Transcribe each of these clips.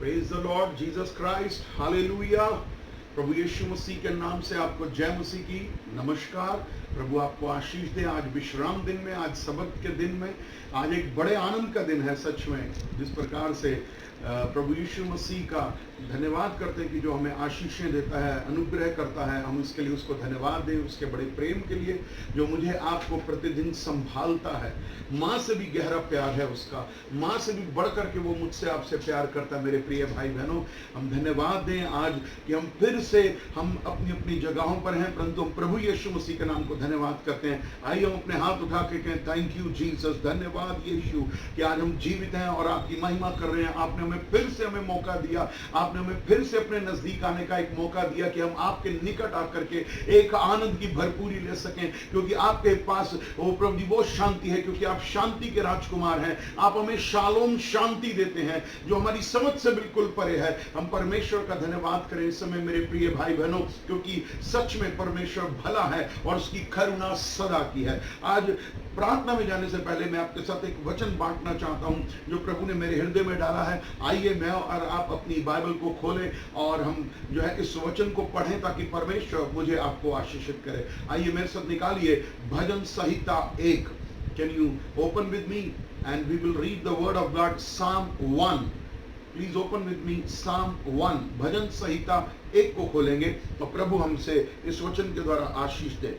Praise the lord Jesus Christ, hallelujah. प्रभु यीशु मसीह के नाम से आपको जय मसीह की नमस्कार। प्रभु आपको आशीष दे। आज विश्राम दिन में, आज सबत के दिन में, आज एक बड़े आनंद का दिन है सच में। जिस प्रकार से प्रभु यीशु मसीह का धन्यवाद करते हैं कि जो हमें आशीषें देता है, अनुग्रह करता है, हम इसके लिए उसको धन्यवाद दें। उसके बड़े प्रेम के लिए जो मुझे आपको प्रतिदिन संभालता है। माँ से भी गहरा प्यार है उसका, माँ से भी बढ़ करके वो मुझसे आपसे प्यार करता है। मेरे प्रिय भाई बहनों, हम धन्यवाद दें आज कि हम फिर से हम अपनी अपनी जगहों पर हैं, परंतु हम प्रभु यीशु मसीह के नाम को धन्यवाद करते हैं। आइए हम अपने हाथ उठा के कहें, थैंक यू जीसस, धन्यवाद यीशु कि आज हम जीवित हैं और आपकी महिमा कर रहे हैं। आपने हमें फिर से हमें मौका दिया, आपने हमें फिर से अपने नजदीक आने का एक मौका दिया कि हम आपके निकट आकर के एक आनंद की भरपूरी ले सकें, क्योंकि आपके पास वो प्रभु जी वो शांति है, क्योंकि आप शांति के राजकुमार हैं। आप हमें शालोम शांति देते हैं जो हमारी समझ से बिल्कुल परे है। हम परमेश्वर का धन्यवाद करें इस समय मेरे प्रिय भाई बहनों, क्योंकि सच में परमेश्वर भला है और उसकी करुणा सदा की है। आज प्रार्थना में जाने से पहले मैं आपके साथ एक वचन बांटना चाहता हूं जो प्रभु ने मेरे हृदय में डाला है। आइए मैं और आप अपनी बाइबल को खोलें और हम जो है इस वचन को पढ़ें ताकि परमेश्वर मुझे आपको आशीषित करे। आइए मेरे साथ निकालिए भजन संहिता 1। Can you open with me and we will read the word of God, Psalm 1। Please open with me Psalm 1। भजन संहिता 1 को खोलेंगे और प्रभु हमसे इस वचन के द्वारा आशीष दे।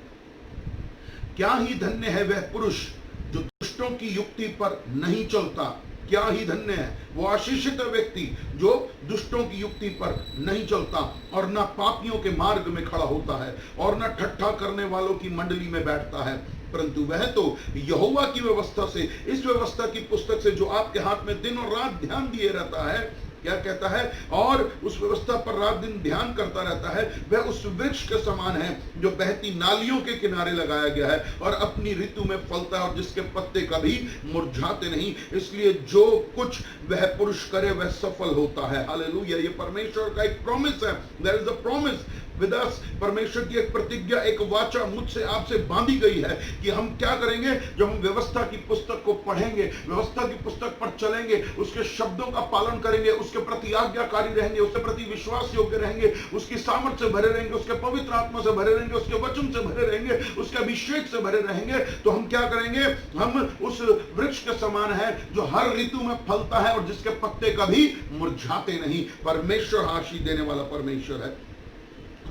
क्या ही धन्य है वह पुरुष जो दुष्टों की युक्ति पर नहीं चलता। क्या ही धन्य है वो आशीषित व्यक्ति जो दुष्टों की युक्ति पर नहीं चलता और न पापियों के मार्ग में खड़ा होता है और न ठट्ठा करने वालों की मंडली में बैठता है, परंतु वह तो यहोवा की व्यवस्था से, इस व्यवस्था की पुस्तक से जो आपके हाथ में दिन और रात ध्यान दिए रहता है। क्या कहता है? और उस व्यवस्था पर रात दिन ध्यान करता रहता है। वह उस वृक्ष के समान है जो बहती नालियों के किनारे लगाया गया है और अपनी ऋतु में फलता है और जिसके पत्ते कभी मुरझाते नहीं। इसलिए जो कुछ वह पुरुष करे वह सफल होता है। हालेलुया। ये परमेश्वर का एक प्रॉमिस है। There is a promise with us. परमेश्वर की एक प्रतिज्ञा, एक वाचा मुझसे आपसे बांधी गई है कि हम क्या करेंगे। जब हम व्यवस्था की पुस्तक को पढ़ेंगे, व्यवस्था की पुस्तक पर चलेंगे, उसके शब्दों का पालन करेंगे, उसके प्रति आज्ञाकारी रहेंगे, उसके प्रति विश्वास योग्य रहेंगे, उसकी सामर्थ्य से भरे रहेंगे, उसके पवित्र आत्मा से भरे रहेंगे, उसके वचन से भरे रहेंगे, उसके अभिषेक से भरे रहेंगे, तो हम क्या करेंगे। हम उस वृक्ष के समान है जो हर ऋतु में फलता है और जिसके पत्ते कभी मुरझाते नहीं। परमेश्वर आशीष देने वाला परमेश्वर है।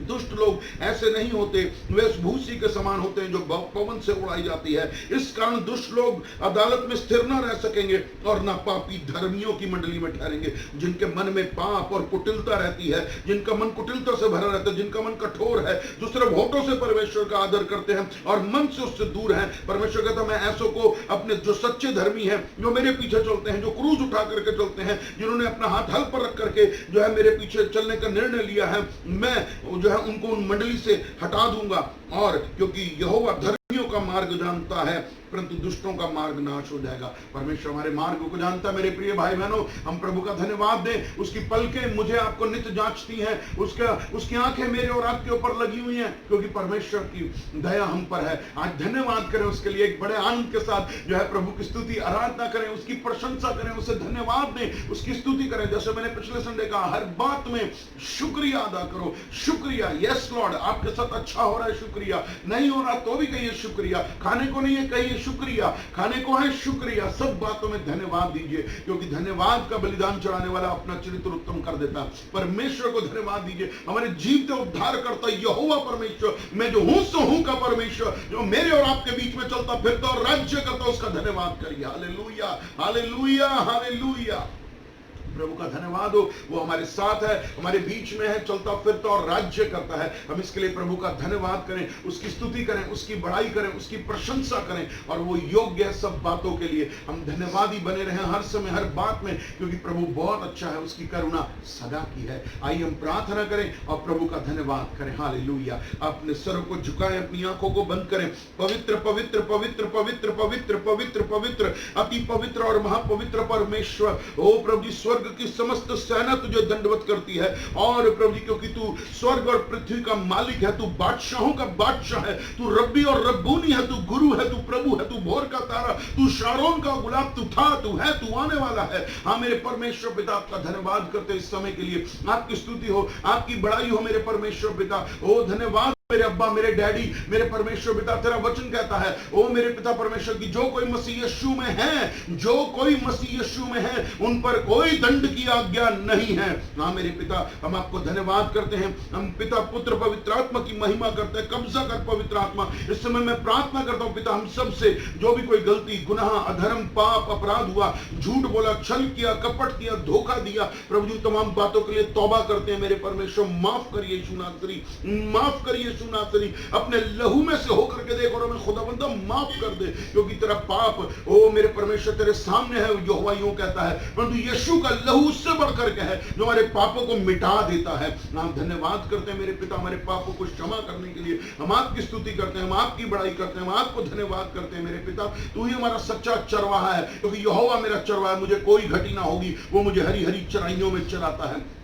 दुष्ट लोग ऐसे नहीं होते, वे उस भूसी के समान होते हैं जो पवन से उड़ाई जाती है। इस कारण दुष्ट लोग अदालत में स्थिर न रह सकेंगे और ना पापी धर्मियों की मंडली में ठहरेंगे। जिनके मन में पाप और कुटिलता रहती है, जिनका मन कुटिलता से भरा रहता है, जिनका मन कठोर है, जो सिर्फ होठों से परमेश्वर का आदर करते हैं और मन से उससे दूर है। परमेश्वर कहता है मैं ऐसों को, अपने जो सच्चे धर्मी हैं, जो मेरे पीछे चलते हैं, जो क्रूज उठा करके चलते हैं, जिन्होंने अपना हाथ हल पर रख करके जो है मेरे पीछे चलने का निर्णय लिया है, मैं जो है उनको उन मंडली से हटा दूंगा। और क्योंकि यहोवा धर्मियों का मार्ग जानता है परंतु दुष्टों का मार्ग नाश हो जाएगा। परमेश्वर हमारे मार्ग को जानता है। मेरे प्रिय भाई बहनों, हम प्रभु का धन्यवाद दें। उसकी पलकें मुझे आपको नित्य जांचती हैं, उसकी आंखें मेरे और आपके ऊपर लगी हुई हैं, क्योंकि परमेश्वर की दया हम पर है। आज धन्यवाद करें उसके लिए, एक बड़े आनंद के साथ जो है प्रभु की स्तुति आराधना करें, उसकी प्रशंसा करें, उसे धन्यवाद दें, उसकी स्तुति करें। जैसे मैंने पिछले संडे कहा, हर बात में शुक्रिया अदा करो। शुक्रिया, यस लॉर्ड, आपके साथ अच्छा हो रहा है, शुक्रिया। नहीं हो रहा तो भी कहिए शुक्रिया। खाने को नहीं है कहिए शुक्रिया, खाने को है शुक्रिया। सब बातों में धन्यवाद दीजिए, क्योंकि धन्यवाद का बलिदान चढ़ाने वाला अपना चरित्र उत्तम कर देता है। परमेश्वर को धन्यवाद दीजिए। हमारे जीवते उद्धार करता यहोवा परमेश्वर, मैं जो हूं सो हूं का परमेश्वर, जो मेरे और आपके बीच में चलता फिरता और राज्य करता, उसका धन्यवाद करिए। Hallelujah, hallelujah, hallelujah. प्रभु का धन्यवाद हो, वो हमारे साथ है, हमारे बीच में है, चलता फिरता और राज्य करता है। हम इसके लिए प्रभु का धन्यवाद करें, उसकी स्तुति करें, उसकी बड़ाई करें, उसकी प्रशंसा करें, और वो योग्य है सब बातों के लिए। हम धन्यवादी बने रहें हर समय, हर बात में, क्योंकि प्रभु बहुत अच्छा है, उसकी करुणा सदा की है। आइए हम प्रार्थना करें और प्रभु का धन्यवाद करें। हालेलुया। अपने सर को झुकाएं, अपनी आंखों को बंद करें। पवित्र पवित्र पवित्र पवित्र पवित्र पवित्र पवित्र, अति पवित्र और महापवित्र परमेश्वर, ओ प्रभु जी, स्वर्ग की समस्त सेना तुझे दंडवत करती है। और प्रभु जी क्योंकि तू स्वर्ग और पृथ्वी का मालिक है, तू बादशाहों का बादशाह है, तू रब्बी और रब्बूनी है, तू गुरु है, तू प्रभु है, तू भोर का तारा, तू शारोन का गुलाब, तू था, तू है, तू आने वाला है। हाँ मेरे परमेश्वर पिता, आपका धन्यवाद करते इस समय के लिए। आपकी स्तुति हो, आपकी बड़ाई हो मेरे परमेश्वर पिता। ओ धन्यवाद मेरे अब्बा, मेरे डैडी, मेरे परमेश्वर पिता। तेरा वचन कहता है ओ मेरे पिता परमेश्वर की जो कोई मसीह यीशु में है, जो कोई मसीह यीशु में है, उन पर कोई दंड की आज्ञा नहीं है। हाँ मेरे पिता, हम आपको धन्यवाद करते हैं। हम पिता पुत्र पवित्र आत्मा की महिमा करते हैं। कब्जा कर पवित्र आत्मा। इस समय मैं प्रार्थना करता हूं पिता, हम सब से जो भी कोई गलती, गुनाह, अधर्म, पाप, अपराध हुआ, झूठ बोला, छल किया, कपट किया, धोखा दिया, प्रभु जी तमाम बातों के लिए तौबा करते हैं मेरे परमेश्वर। माफ करिए यीशु नासरी, माफ करिए नासरी। अपने लहू में से होकर के देख और हमें खुदावंद माफ कर दे, क्योंकि तेरा पाप ओ मेरे परमेश्वर तेरे सामने है। यहोवा यूं कहता है, परंतु यीशु का लहू उससे बढ़कर के है जो हमारे पापों को मिटा देता है। हम धन्यवाद करते हैं मेरे पिता, हमारे पापों को क्षमा करने के लिए। हम आपकी स्तुति करते हैं, हम आपकी बड़ाई करते हैं, हम आपको धन्यवाद करते हैं मेरे पिता। तू ही हमारा सच्चा चरवाहा है, क्योंकि यहोवा मेरा चरवाहा है, मुझे कोई घटी ना होगी। वो मुझे हरी हरी चराइयों में चराता है।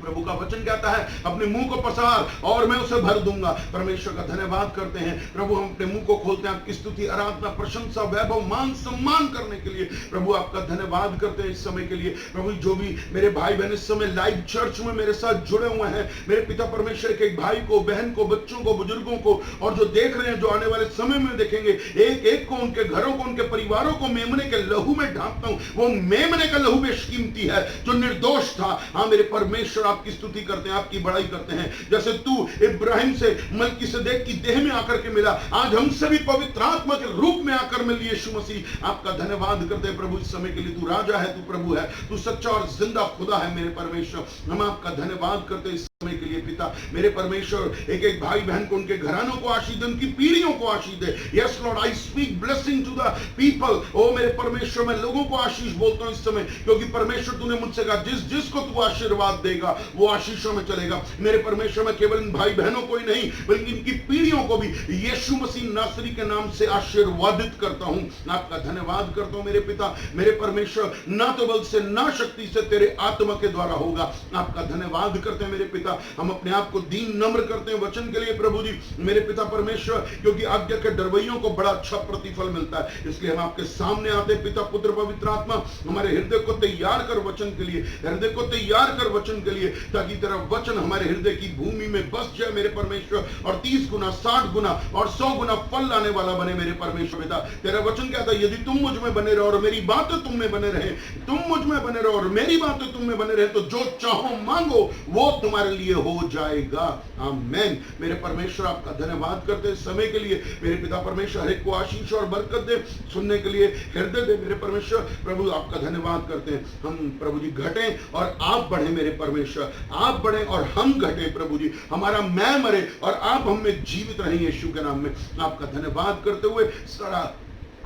प्रभु का वचन कहता है अपने मुंह को पसार और मैं उसे भर दूंगा। परमेश्वर का धन्यवाद करते हैं प्रभु। हम अपने मुंह को खोलते हैं आपकी स्तुति, आराधना, प्रशंसा, वैभव, मान सम्मान करने के लिए। प्रभु आपका धन्यवाद करते हैं इस समय के लिए। प्रभु जो भी मेरे भाई बहन इस समय लाइव चर्च में मेरे साथ जुड़े हुए हैं, मेरे पिता परमेश्वर, एक भाई को, बहन को, बच्चों को, बुजुर्गों को, और जो देख रहे हैं, जो आने वाले समय में देखेंगे, एक एक को, उनके घरों को, उनके परिवारों को मेमने के लहू में ढांपता हूं। वो मेमने का लहू बेशकीमती है जो निर्दोष था। हाँ मेरे परमेश्वर आपकी स्तुति करते हैं, आपकी बड़ाई करते हैं। जैसे तू इब्राहिम से मलकीसेदेक की देह में आकर के मिला, आज हमसे भी पवित्र आत्मा के रूप में आकर मिल यीशु मसीह। आपका धन्यवाद करते हैं प्रभु इस समय के लिए। तू राजा है, तू प्रभु है, तू सच्चा और जिंदा खुदा है मेरे परमेश्वर। हम आपका धन्यवाद करते हैं समय के लिए पिता मेरे परमेश्वर। एक एक भाई बहन को, उनके घरानों को आशीष दे, उनकी पीढ़ियों को आशीष दे। Yes lord, I speak blessing to the people. ओ मेरे परमेश्वर, मैं लोगों को आशीष बोलता हूं इस समय, क्योंकि परमेश्वर तूने मुझसे कहा जिस जिसको तू आशीर्वाद देगा वो आशीषों में चलेगा। मेरे परमेश्वर, मैं केवल इन भाई बहनों को ही नहीं बल्कि इनकी पीढ़ियों को भी यीशु मसीह नासरी के नाम से आशीर्वादित करता हूं। आपका धन्यवाद करता हूं मेरे पिता मेरे परमेश्वर। ना तो बल से ना शक्ति से, तेरे आत्मा के द्वारा होगा। आपका धन्यवाद करते हैं मेरे पिता। हम अपने आप को दीन नम्र करते हैं वचन के लिए प्रभु जी मेरे पिता परमेश्वर, क्योंकि आज्ञा के डरवैयों को बड़ा अच्छा प्रतिफल मिलता है। इसलिए हम आपके सामने आते हैं पिता पुत्र पवित्र आत्मा। हमारे हृदय को तैयार कर वचन के लिए, हृदय को तैयार कर वचन के लिए, ताकि तेरा वचन हमारे हृदय की भूमि में बस जाए मेरे परमेश्वर, और 30 गुना 60 गुना और 100 गुना फल लाने वाला बने मेरे परमेश्वर पिता। तेरा वचन कहता है यदि तुम मुझ में बने रहो और मेरी बातें तुम में बने रहे, तुम मुझ में बने रहो और मेरी बातें तुम में बने रहे, तो जो चाहो मांगो वो तुम्हारे लिए हो जाएगा। आमीन। मेरे परमेश्वर आपका धन्यवाद करते हैं समय के लिए। मेरे पिता परमेश्वर हर एक को आशीष और बरकत दे, सुनने के लिए हृदय दे मेरे परमेश्वर। प्रभु आपका धन्यवाद करते हैं। हम प्रभु जी घटें और आप बढ़े मेरे परमेश्वर, आप बढ़े और हम घटे प्रभु जी। हमारा मैं मरे और आप हम में जीवित रहें यीशु के नाम में। आपका धन्यवाद करते हुए सारा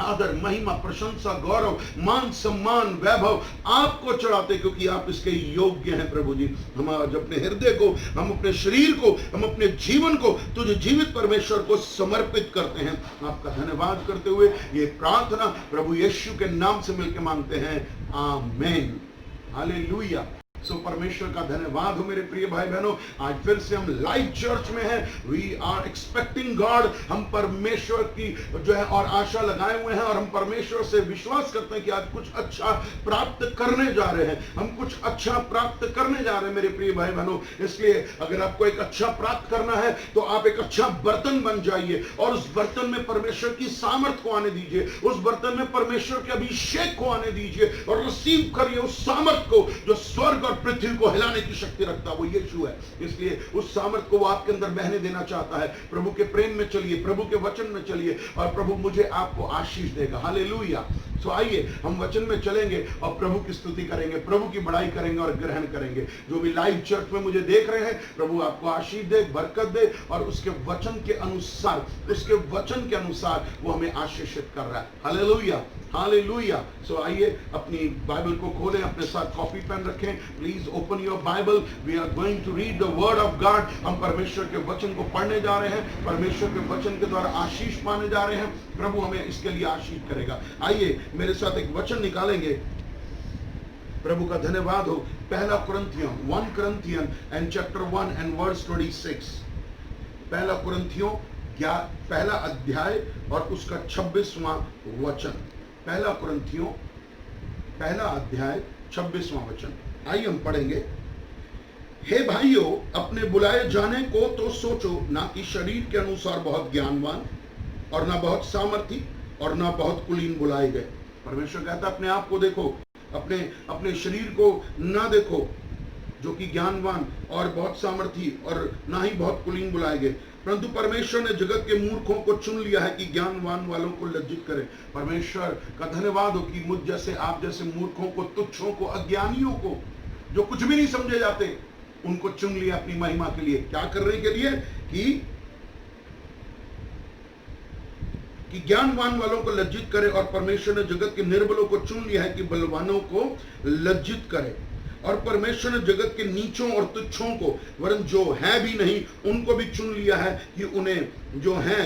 आदर, महिमा, प्रशंसा, गौरव, मान, सम्मान, वैभव आपको चढ़ाते, क्योंकि आप इसके योग्य हैं प्रभु जी। हम आज अपने हृदय को, हम अपने शरीर को, हम अपने जीवन को तुझे जीवित परमेश्वर को समर्पित करते हैं। आपका धन्यवाद करते हुए ये प्रार्थना प्रभु यीशु के नाम से मिलकर मांगते हैं। आमीन। हालेलुया। सो परमेश्वर का धन्यवाद हो मेरे प्रिय भाई बहनों। आज फिर से हम लाइव चर्च में हैं। We are expecting God. हम परमेश्वर की जो है और आशा लगाए हुए हैं, और हम परमेश्वर से विश्वास करते हैं कि आज कुछ अच्छा प्राप्त करने जा रहे हैं। हम कुछ अच्छा प्राप्त करने जा रहे हैं मेरे प्रिय भाई बहनों। इसलिए अगर आपको एक अच्छा प्राप्त करना है तो आप एक अच्छा बर्तन बन जाइए, और उस बर्तन में परमेश्वर की सामर्थ को आने दीजिए, उस बर्तन में परमेश्वर के अभिषेक को आने दीजिए, और रिसीव करिए उस सामर्थ को जो स्वर्ग और पृथ्वी को हिलाने की शक्ति रखता है, वो यीशु है। इसलिए उस सामर्थ को वो आपके अंदर बहने देना चाहता है। प्रभु के प्रेम में चलिए, प्रभु के वचन में चलिए, और प्रभु मुझे आपको आशीष देगा। हालेलुया। सो आइए हम वचन में चलेंगे और प्रभु की स्तुति करेंगे, प्रभु की बड़ाई करेंगे और ग्रहण करेंगे। जो भी लाइव चर्च में मुझे देख रहे हैं, प्रभु आपको आशीष दे, बरकत दे, और उसके वचन के अनुसार, उसके वचन के अनुसार वो हमें आशीषित कर रहा है। Hallelujah, hallelujah. सो आइए अपनी बाइबल को खोलें, अपने साथ कॉपी पेन रखें। Please open your Bible. We are going to read the word of God. हम परमेश्वर के वचन को पढ़ने जा रहे हैं, परमेश्वर के वचन के द्वारा आशीष पाने जा रहे हैं। प्रभु हमें इसके लिए आशीष करेगा। आइए मेरे साथ एक वचन निकालेंगे। प्रभु का धन्यवाद हो। पहला कुरिन्थियों 1 Corinthians and chapter 1 and verse 26, पहला कुरिन्थियों पहला अध्याय और उसका 26वां वचन। पहला कुरिन्थियों पहला अध्याय 26वां वचन। आइए हम पढ़ेंगे। हे भाइयों, अपने बुलाए जाने को तो सोचो, ना कि शरीर के अनुसार बहुत ज्ञानवान और ना बहुत सामर्थी और ना बहुत कुलीन बुलाए गए। परमेश्वर कहता है अपने आप को देखो, अपने शरीर को ना देखो जो कि ज्ञानवान और बहुत सामर्थी और ना ही बहुत कुलीन बुलाए गए, परंतु परमेश्वर ने जगत के मूर्खों को चुन लिया है कि ज्ञानवान वालों को लज्जित करे। परमेश्वर का धन्यवाद हो कि मुझ जैसे आप जैसे मूर्खों को, तुच्छों को, अज्ञानियों को, जो कुछ भी नहीं समझे जाते, उनको चुन लिया अपनी महिमा के लिए। क्या करने के लिए? कि ज्ञानवान वालों को लज्जित करे, और परमेश्वर ने जगत के निर्बलों को चुन लिया है कि बलवानों को लज्जित करे। और परमेश्वर ने जगत के नीचों और तुच्छों को, वरन जो है भी नहीं, उनको भी चुन लिया है कि उन्हें जो है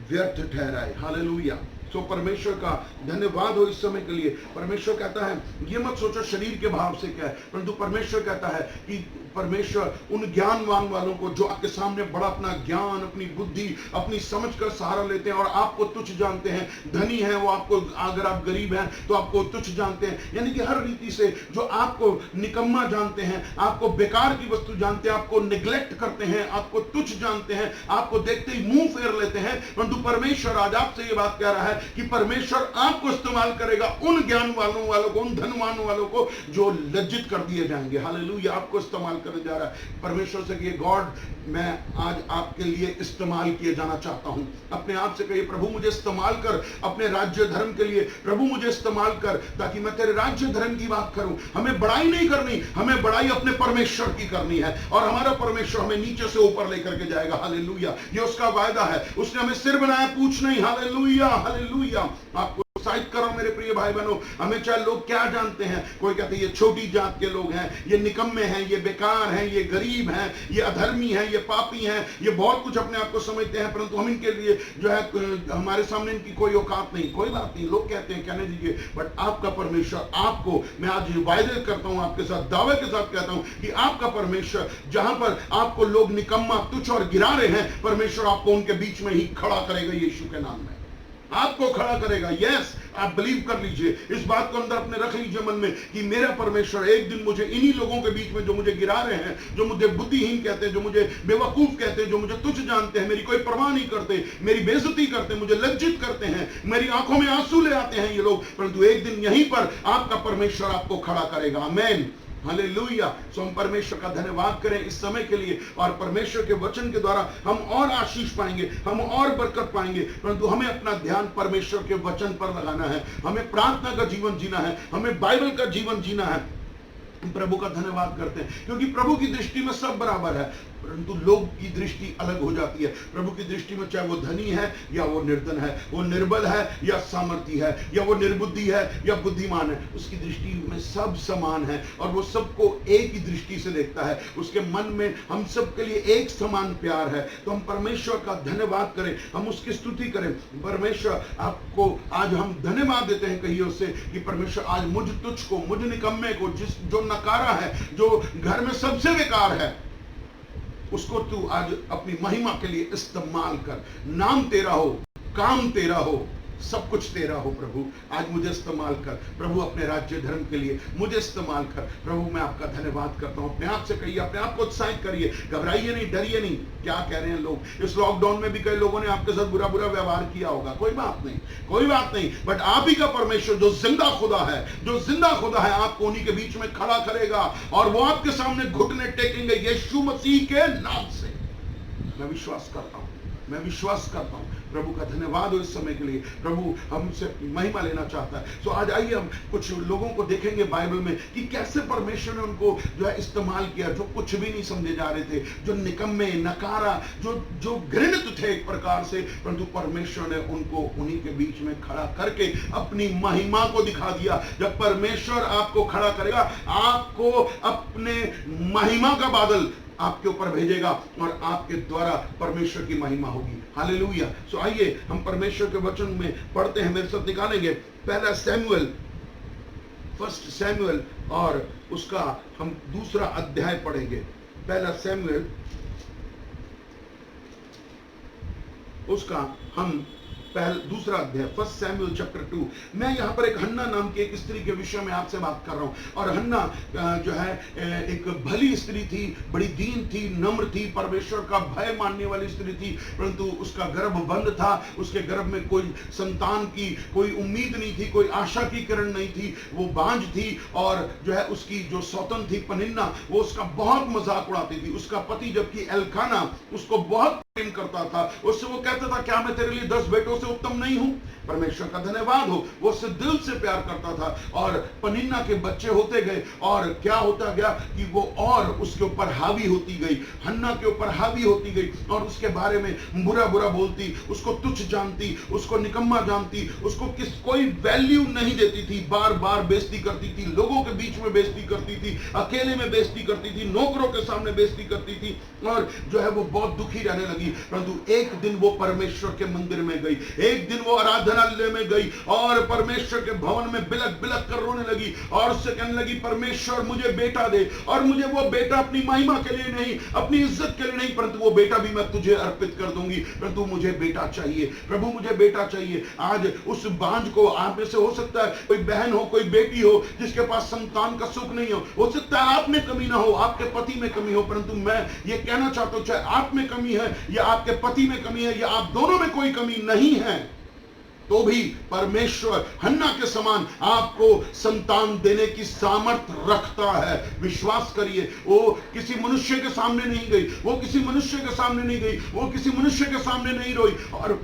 व्यर्थ ठहराए। हालेलुया। सो परमेश्वर का धन्यवाद हो इस समय के लिए। परमेश्वर कहता है ये मत सोचो शरीर के भाव से क्या है, परंतु परमेश्वर कहता है कि परमेश्वर उन ज्ञानवान वालों को जो आपके सामने बड़ा अपना ज्ञान, अपनी बुद्धि, अपनी समझ का सहारा लेते हैं और आपको तुच्छ जानते हैं। धनी है वो आपको, अगर आप गरीब हैं तो आपको तुच्छ जानते हैं, यानी कि हर रीति से जो आपको निकम्मा जानते हैं, आपको बेकार की वस्तु जानते हैं, आपको निग्लेक्ट करते हैं, आपको तुच्छ जानते हैं, आपको देखते ही मुंह फेर लेते हैं। परंतु परमेश्वर आज आपसे ये बात कह रहा है कि परमेश्वर आपको इस्तेमाल करेगा उन ज्ञान वालों को, उन धनवान वालों को जो लज्जित कर दिए जाएंगे। हालेलुया। आपको इस्तेमाल करने जा रहा है परमेश्वर से कि गॉड, मैं आज आपके लिए इस्तेमाल किए जाना चाहता हूं। अपने आप से कहिए प्रभु मुझे इस्तेमाल कर अपने राज्य धर्म के लिए। प्रभु मुझे इस्तेमाल कर ताकि मैं तेरे राज्य धर्म की बात करूं। हमें बड़ाई नहीं करनी, हमें बड़ाई अपने परमेश्वर की करनी है, और हमारा परमेश्वर हमें नीचे से ऊपर लेकर के जाएगा। हालेलुया। ये उसका वायदा है। उसने हमें सिर बनाया, पूछ नहीं। Hallelujah, hallelujah. आपको प्रोत्साहित करो मेरे प्रिय भाई बहनों। हमें चाहे लोग क्या जानते हैं, कोई कहते हैं ये छोटी जात के लोग हैं, ये निकम्मे हैं, ये बेकार हैं, ये गरीब हैं, ये अधर्मी हैं, ये पापी हैं, ये बहुत कुछ अपने आप को समझते हैं, परंतु हम इनके लिए जो है हमारे सामने इनकी कोई औकात नहीं। कोई बात नहीं, लोग कहते हैं कहने दीजिए, बट आपका परमेश्वर आपको, मैं आज वायदे करता हूं आपके साथ, दावे के साथ कहता हूं कि आपका परमेश्वर जहां पर आपको लोग निकम्मा, तुच्छ और गिरा रहे हैं, परमेश्वर आपको उनके बीच में ही खड़ा करेगा। यीशु के नाम में आपको खड़ा करेगा। यस, आप बिलीव कर लीजिए, इस बात को अंदर अपने रख लीजिए मन में कि मेरा परमेश्वर एक दिन मुझे इन्हीं लोगों के बीच में, जो मुझे गिरा रहे हैं, जो मुझे बुद्धिहीन कहते हैं, जो मुझे बेवकूफ कहते हैं, जो मुझे तुच्छ जानते हैं, मेरी कोई परवाह नहीं करते, मेरी बेइज्जती करते हैं, मुझे लज्जित करते हैं, मेरी आंखों में आंसू ले आते हैं ये लोग, परंतु एक दिन यहीं पर आपका परमेश्वर आपको खड़ा करेगा। आमीन, हालेलुया। सो हम परमेश्वर का धन्यवाद करें इस समय के लिए, और परमेश्वर के वचन के द्वारा हम और आशीष पाएंगे, हम और बरकत पाएंगे, परंतु हमें अपना ध्यान परमेश्वर के वचन पर लगाना है। हमें प्रार्थना का जीवन जीना है, हमें बाइबल का जीवन जीना है। प्रभु का धन्यवाद करते हैं क्योंकि प्रभु की दृष्टि में सब बराबर है, परंतु लोग की दृष्टि अलग हो जाती है। प्रभु की दृष्टि में चाहे वो धनी है या वो निर्धन है, वो निर्बल है या सामर्थी है, या वो निर्बुद्धि है या बुद्धिमान है, उसकी दृष्टि में सब समान है और वो सबको एक ही दृष्टि से देखता है। उसके मन में हम सब के लिए एक समान प्यार है। तो हम परमेश्वर का धन्यवाद करें, हम उसकी स्तुति करें। परमेश्वर आपको आज हम धन्यवाद देते हैं कहिए उससे कि परमेश्वर आज मुझ तुझ को, मुझ निकम्मे को, जो नकारा है, जो घर में सबसे बेकार है, उसको तू आज अपनी महिमा के लिए इस्तेमाल कर। नाम तेरा हो, काम तेरा हो, सब कुछ तेरा हो। प्रभु आज मुझे इस्तेमाल कर, प्रभु अपने राज्य धर्म के लिए मुझे इस्तेमाल कर। प्रभु मैं आपका धन्यवाद करता हूं। अपने आप से कहिए, अपने आप को उत्साहित करिए, घबराइए नहीं, डरिए नहीं। क्या कह रहे हैं लोग? इस लॉकडाउन में भी कई लोगों ने आपके साथ बुरा बुरा व्यवहार किया होगा, कोई बात नहीं, कोई बात नहीं, बट आप ही का परमेश्वर जो जिंदा खुदा है, जो जिंदा खुदा है, आपको उन्हीं के बीच में खड़ा करेगा और वो आपके सामने घुटने टेकेंगे यीशु मसीह के नाम से। मैं विश्वास करता हूं, मैं विश्वास करता हूं। प्रभु का धन्यवाद हो इस समय के लिए। प्रभु हमसे महिमा लेना चाहता है। सो आज आइए हम कुछ लोगों को देखेंगे बाइबल में कि कैसे परमेश्वर ने उनको जो है इस्तेमाल किया, जो कुछ भी नहीं समझे जा रहे थे, जो निकम्मे, नकारा, जो घृणित थे एक प्रकार से, परंतु परमेश्वर ने उनको उन्हीं के बीच में खड़ा करके अपनी महिमा को दिखा दिया। जब परमेश्वर आपको खड़ा करेगा, आपको अपने महिमा का बादल आपके ऊपर भेजेगा और आपके द्वारा परमेश्वर की महिमा होगी। हालेलुया। सो आइए हम परमेश्वर के वचन में पढ़ते हैं, मेरे साथ निकालेंगे पहला शमूएल फर्स्ट सैमुएल और उसका हम दूसरा अध्याय पढ़ेंगे। पहला सैमुएल उसका हम दूसरा अध्याय, फर्स्ट सैमुएल चैप्टर 2। मैं यहाँ पर एक हन्ना नाम की एक स्त्री के विषय में आपसे बात कर रहा हूँ। और हन्ना जो है एक भली स्त्री थी, बड़ी दीन थी, नम्र थी, परमेश्वर का भय मानने वाली स्त्री थी, परंतु उसका गर्भ बंद था। उसके गर्भ में कोई संतान की कोई उम्मीद नहीं थी, कोई आशा की किरण नहीं थी। वो बांझ थी और जो है उसकी जो सौतन थी पनिन्ना, वो उसका बहुत मजाक उड़ाती थी। उसका पति जबकि एल्काना उसको बहुत प्रेम करता था, उससे वो कहता था क्या मैं तेरे लिए 10 बेटों से उत्तम नहीं हूं? परमेश्वर का धन्यवाद हो, वो उससे दिल से प्यार करता था। और पनिन्ना के बच्चे होते गए और क्या होता गया कि वो और उसके ऊपर हावी होती गई, हन्ना के ऊपर हावी होती गई और उसके बारे में बुरा बुरा बोलती, उसको तुच्छ जानती, उसको निकम्मा जानती, उसको कोई वैल्यू नहीं देती थी। बार बार बेइज्जती करती थी, लोगों के बीच में बेइज्जती करती थी, अकेले में बेइज्जती करती थी, नौकरों के सामने बेइज्जती करती थी और जो है वो बहुत दुखी रहने लगी। परंतु एक दिन वो परमेश्वर के मंदिर में गई, एक दिन वो आराधनालय में गई और परमेश्वर के भवन में बिलक बिलक कर रोने लगी और उससे कहने लगी परमेश्वर मुझे बेटा दे, और मुझे वो बेटा अपनी महिमा के लिए नहीं, अपनी इज्जत के लिए नहीं, परंतु वो बेटा भी मैं तुझे अर्पित कर दूंगी, परंतु मुझे बेटा चाहिए, प्रभु मुझे बेटा चाहिए। आज उस बांझ को, आप में से हो सकता है कोई बहन हो, कोई बेटी हो जिसके पास संतान का सुख नहीं हो सकता है आप में कमी ना हो, आपके पति में कमी हो, परंतु मैं ये कहना चाहता हूं चाहे आप में कमी है या आपके पति में कमी है या आप दोनों में कोई कमी नहीं है, तो भी परमेश्वर हन्ना के समान आपको संतान देने की सामर्थ रखता है। विश्वास करिए, वो किसी मनुष्य के सामने नहीं गई, वो किसी मनुष्य के सामने नहीं गई, वो किसी मनुष्य के सामने नहीं रोई और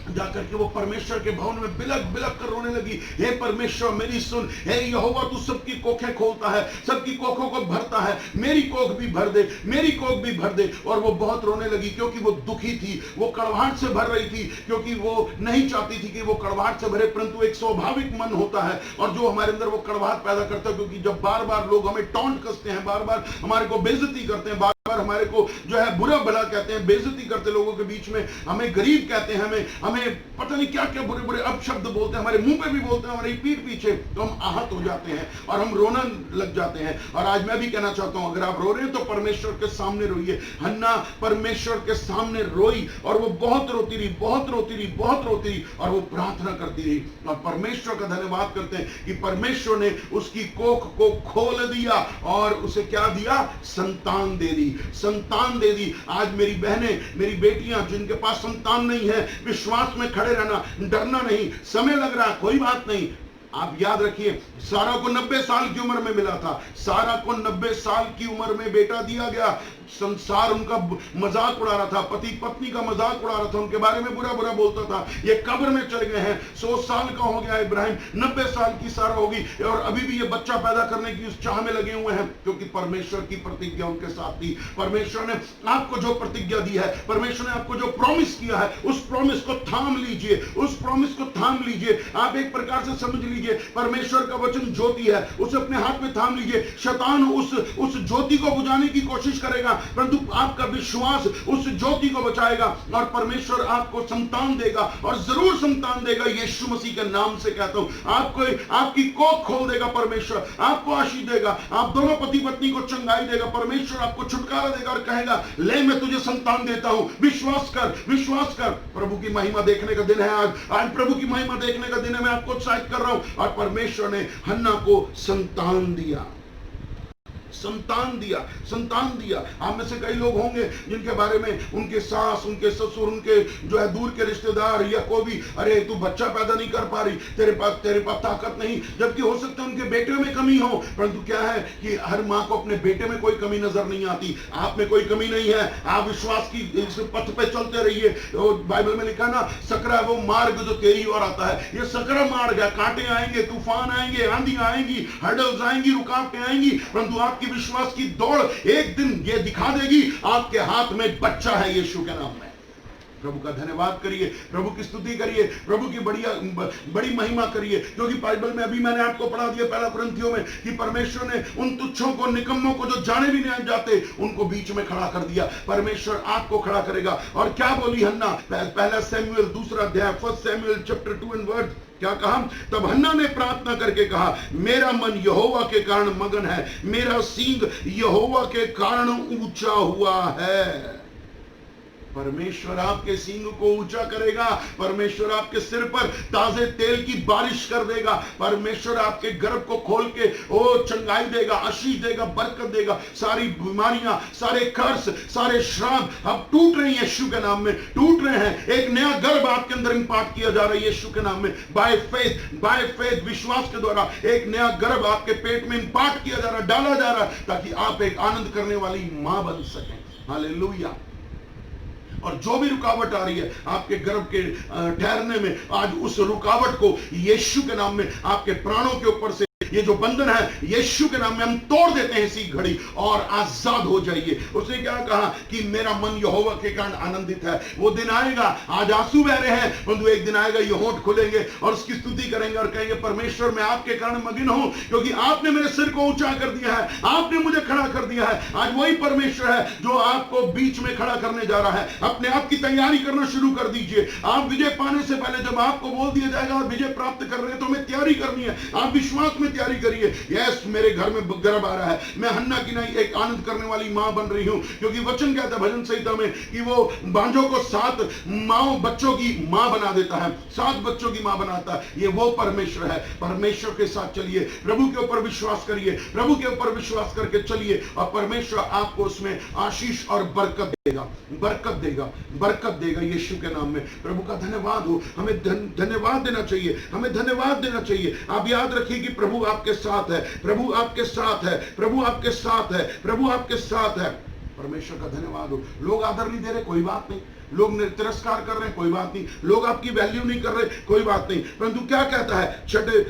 जाकर के वो परमेश्वर के भवन में बिलक बिलक कर रोने लगी, हे परमेश्वर मेरी सुन, हे यहोवा तू सबकी कोखें खोलता है, सबकी कोखों को भरता है, मेरी कोख भी भर दे, मेरी कोख भी भर दे। और वो बहुत रोने लगी क्योंकि वो दुखी थी, वो कड़वाहट से भर रही थी, क्योंकि वो नहीं चाहती थी कि वो कड़वाहट से भरे, परंतु एक स्वाभाविक मन होता है और जो हमारे अंदर वो कड़वाहट पैदा करता है, क्योंकि जब बार बार लोग हमें टॉन्ट कसते हैं, बार बार हमारे को बेइज्जती करते हैं, बार बार हमारे को जो है बुरा भला कहते हैं, बेइज्जती करते लोगों के बीच में, हमें गरीब कहते हैं, हमें पता नहीं क्या क्या बुरे बुरे अपशब्द बोलते हैं, हमारे मुंह पे भी बोलते हैं, हमारी पीठ पीछे, तो हम आहत हो जाते हैं और हम रोना लग जाते हैं। और आज मैं भी कहना चाहता हूं, अगर आप रो रहे हैं तो परमेश्वर के सामने रोइए। हन्ना परमेश्वर के सामने रोई और वो बहुत रोती रही, बहुत रोती रही, बहुत रोती रही और वो प्रार्थना करती रही। और परमेश्वर का धन्यवाद करते हैं कि परमेश्वर ने उसकी कोख को खोल दिया और उसे क्या दिया? संतान दे दी, संतान दे दी। आज मेरी बहनें, मेरी बेटियां जिनके पास संतान नहीं है, विश्वास में खड़े रहना, डरना नहीं। समय लग रहा है, कोई बात नहीं, आप याद रखिए सारा को 90 साल की उम्र में मिला था, सारा को 90 साल की उम्र में बेटा दिया गया। संसार उनका मजाक उड़ा रहा था, पति पत्नी का मजाक उड़ा रहा था, उनके बारे में बुरा बुरा बोलता था, ये कब्र में चले गए हैं। 100 साल का हो गया इब्राहिम, 90 साल की सारा होगी और अभी भी ये बच्चा पैदा करने की उस चाह में लगे हुए हैं, क्योंकि परमेश्वर की प्रतिज्ञा उनके साथ थी। परमेश्वर ने आपको जो प्रतिज्ञा दी है, परमेश्वर ने आपको जो प्रॉमिस किया है, उस प्रॉमिस को थाम लीजिए, उस प्रॉमिस को थाम लीजिए। आप एक प्रकार से समझ लीजिए, परमेश्वर का वचन ज्योति है, उसे अपने हाथ में थाम लीजिए। शैतान उस ज्योति को बुझाने की कोशिश करेगा, परंतु आपका विश्वास उस ज्योति को बचाएगा और परमेश्वर आपको संतान देगा और जरूर संतान देगा। यीशु मसीह के नाम से कहता हूं, आपको आपकी कोख खोल देगा परमेश्वर, आपको आशीष देगा, आप दोनों पति पत्नी को चंगाई देगा, परमेश्वर आपको छुटकारा देगा और कहेगा ले मैं तुझे संतान देता हूं, विश्वास कर, विश्वास कर। प्रभु की महिमा देखने का दिन है आज प्रभु की महिमा देखने का दिन है। मैं आपको उत्साहित कर रहा हूं। और परमेश्वर ने हन्ना को संतान दिया, संतान दिया, संतान दिया। आप में से कई लोग होंगे जिनके बारे में उनके सास, उनके ससुर, उनके जो है दूर के रिश्तेदार या कोई भी, अरे तू बच्चा पैदा नहीं कर पा रही, तेरे पास ताकत नहीं, जबकि हो सकता है उनके बेटे में कमी हो। परंतु क्या है कि हर माँ को अपने बेटे में कोई कमी नजर नहीं आती। आप में कोई कमी नहीं है, आप विश्वास की इस पथ पे चलते रहिए। बाइबल में लिखा ना, सकरा वो मार्ग जो तेरी ओर आता है, ये सकरा मार्ग है। कांटे आएंगे, तूफान आएंगे, आंधी आएंगी, हर्डल्स आएंगी, रुकावटें आएंगी, परंतु आपकी विश्वास की दौड़ एक दिन ये दिखा देगी आपके हाथ में बच्चा है यीशु के नाम में। प्रभु का धन्यवाद करिए, प्रभु की स्तुति करिए, प्रभु की बड़ी महिमा करिए, क्योंकि बाइबल में अभी मैंने आपको पढ़ा दिया पहला कुरिन्थियों में कि परमेश्वर ने उन तुच्छों को, निकम्मों को जो जाने भी नहीं जाते, उनको बीच में खड़ा कर दिया। परमेश्वर आपको खड़ा करेगा। और क्या बोली हन्ना? पहला सैमुएल दूसरा अध्याय, first Samuel chapter 2 and word क्या कहा? तब हन्ना ने प्रार्थना करके कहा, मेरा मन यहोवा के कारण मगन है, मेरा सींग यहोवा के कारण ऊंचा हुआ है। परमेश्वर आपके सींग को ऊंचा करेगा, परमेश्वर आपके सिर पर ताजे तेल की बारिश कर देगा, परमेश्वर आपके गर्भ को खोल के चंगाई देगा, आशीष देगा, बरकत देगा। सारी बीमारियां, सारे कर्ज, सारे श्राप अब टूट रही हैं, यीशु के नाम में टूट रहे हैं। एक नया गर्भ आपके अंदर इंपार्ट किया जा रहा है यीशु के नाम में। बाय फेथ विश्वास के द्वारा एक नया गर्भ आपके पेट में इंपार्ट किया जा रहा है, डाला जा रहा है, ताकि आप एक आनंद करने वाली मां बन सकें। हालेलुया। और जो भी रुकावट आ रही है आपके गर्भ के ठहरने में, आज उस रुकावट को यीशु के नाम में, आपके प्राणों के ऊपर से ये जो बंधन है यीशु के नाम में हम तोड़ देते हैं इसी घड़ी, और आजाद हो जाइए। उसने क्या कहा कि मेरा मन यहोवा के कारण आनंदित है। वो दिन आएगा, आज आंसू बह रहे हैं, परंतु एक दिन आएगा ये होंठ खुलेंगे और उसकी स्तुति करेंगे और कहेंगे, परमेश्वर मैं आपके कारण मगन हूं, क्योंकि आपने मेरे सिर को ऊंचा कर दिया है, आपने मुझे खड़ा कर दिया है। आज वही परमेश्वर है जो आपको बीच में खड़ा करने जा रहा है। अपने आप की तैयारी करना शुरू कर दीजिए। आप विजय पाने से पहले जब आपको बोल दिया जाएगा और विजय प्राप्त कर रहे हैं, तो हमें तैयारी करनी है। आप विश्वास में तैयारी करिए। यस, मेरे घर में गर्भ आ रहा है, मैं हन्ना की नहीं एक आनंद करने वाली मां बन रही हूं, क्योंकि वचन कहता है भजन संहिता में कि वो बांझों को 7 बच्चों की मां बना देता है, 7 बच्चों की मां बनाता है। ये वो परमेश्वर है। परमेश्वर के साथ चलिए, प्रभु के ऊपर विश्वास करिए, प्रभु के ऊपर विश्वास करके चलिए, और परमेश्वर आपको उसमें आशीष और बरकत देगा, बरकत देगा, बरकत देगा यीशु के नाम में। प्रभु का धन्यवाद हो। हमें धन्यवाद देना चाहिए, हमें धन्यवाद देना चाहिए। आप याद रखिए कि प्रभु आपके साथ है, प्रभु आपके साथ है, प्रभु आपके साथ है, प्रभु आपके साथ है। परमेश्वर का धन्यवाद हो। लोग आदर नहीं दे रहे, कोई बात नहीं। लोग तिरस्कार कर रहे हैं, कोई बात नहीं। लोग आपकी वैल्यू नहीं कर रहे, कोई बात नहीं। परंतु क्या कहता है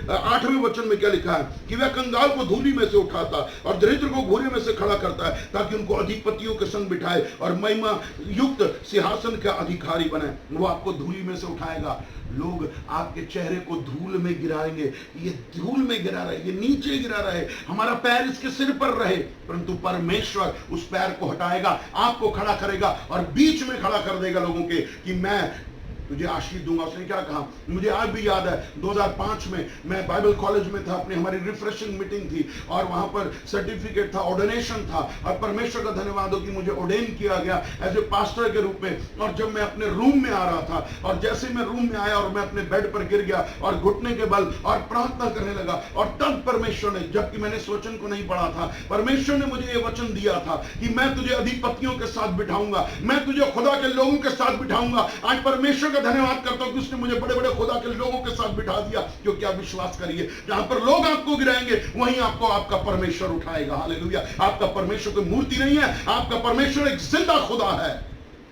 8वें वचन में क्या लिखा है कि वह कंगाल को धूलि में से उठाता और दरिद्र को घूरे में से खड़ा करता है, ताकि उनको अधिपतियों के संग बिठाए और महिमा युक्त सिंहासन का अधिकारी बनाए। वो आपको धूलि में से उठाएगा। लोग आपके चेहरे को धूल में गिराएंगे। ये धूल में गिरा रहे, ये नीचे गिरा रहे, हमारा पैर इसके सिर पर रहे, परंतु परमेश्वर उस पैर को हटाएगा, आपको खड़ा करेगा और बीच में खड़ा कर देगा लोगों के कि मैं तुझे आशीष दूंगा। उसने क्या कहा, मुझे आज भी याद है 2005 में मैं बाइबल कॉलेज में था, अपनी हमारी रिफ्रेशिंग मीटिंग थी और वहां पर सर्टिफिकेट था, ऑर्डिनेशन था, और परमेश्वर का धन्यवाद हो कि मुझे ऑर्डेन किया गया एज ए पास्टर के रूप में। और जब मैं अपने रूम में आ रहा था और जैसे मैं रूम में आया और मैं अपने बेड पर गिर गया और घुटने के बल और प्रार्थना करने लगा, और तब परमेश्वर ने, जबकि मैंने इस वचन को नहीं पढ़ा था, परमेश्वर ने मुझे ये वचन दिया था कि मैं तुझे अधिपतियों के साथ बिठाऊंगा, मैं तुझे खुदा के लोगों के साथ बिठाऊंगा। आज परमेश्वर धन्यवाद करता हूं कि उसने मुझे बड़े बड़े खुदा के लोगों के साथ बिठा दिया। क्योंकि आप विश्वास करिए, जहां पर लोग आपको गिराएंगे वहीं आपको आपका परमेश्वर उठाएगा। हालेलुया। आपका परमेश्वर कोई मूर्ति नहीं है, आपका परमेश्वर एक जिंदा खुदा है।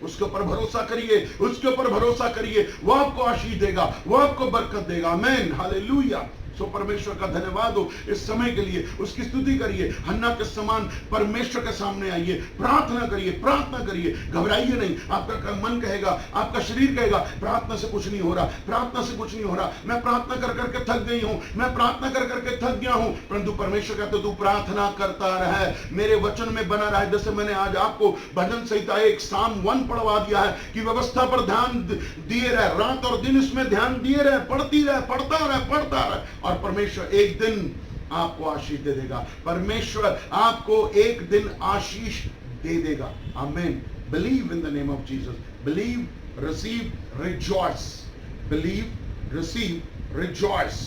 उसके ऊपर भरोसा करिए, उसके ऊपर भरोसा करिए, वो आपको आशीष देगा, वो आपको बरकत देगा। आमीन, हालेलुया। सो परमेश्वर का धन्यवाद हो इस समय के लिए। उसकी स्तुति करिए, हन्ना के समान परमेश्वर के सामने आइए, प्रार्थना करिए, प्रार्थना करिए, घबराइए नहीं। आपका मन कहेगा, आपका शरीर कहेगा प्रार्थना से कुछ नहीं हो रहा, प्रार्थना से कुछ नहीं हो रहा, मैं प्रार्थना कर करके थक गई हूं, मैं प्रार्थना कर करके थक गया हूं। परंतु परमेश्वर कहते तू प्रार्थना करता रहे, मेरे वचन में बना रहे। जैसे मैंने आज आपको भजन संहिता 1 Psalm 1 पढ़वा दिया है कि व्यवस्था पर ध्यान दिए रहे, रात और दिन इसमें ध्यान दिए रहे, पढ़ती रहे, पढ़ता रहे, पढ़ता रहे, और परमेश्वर एक दिन आपको आशीष दे देगा। परमेश्वर आपको एक दिन आशीष दे देगा। आमीन। Believe in the name of Jesus. Believe, receive, rejoice. Believe, receive, rejoice.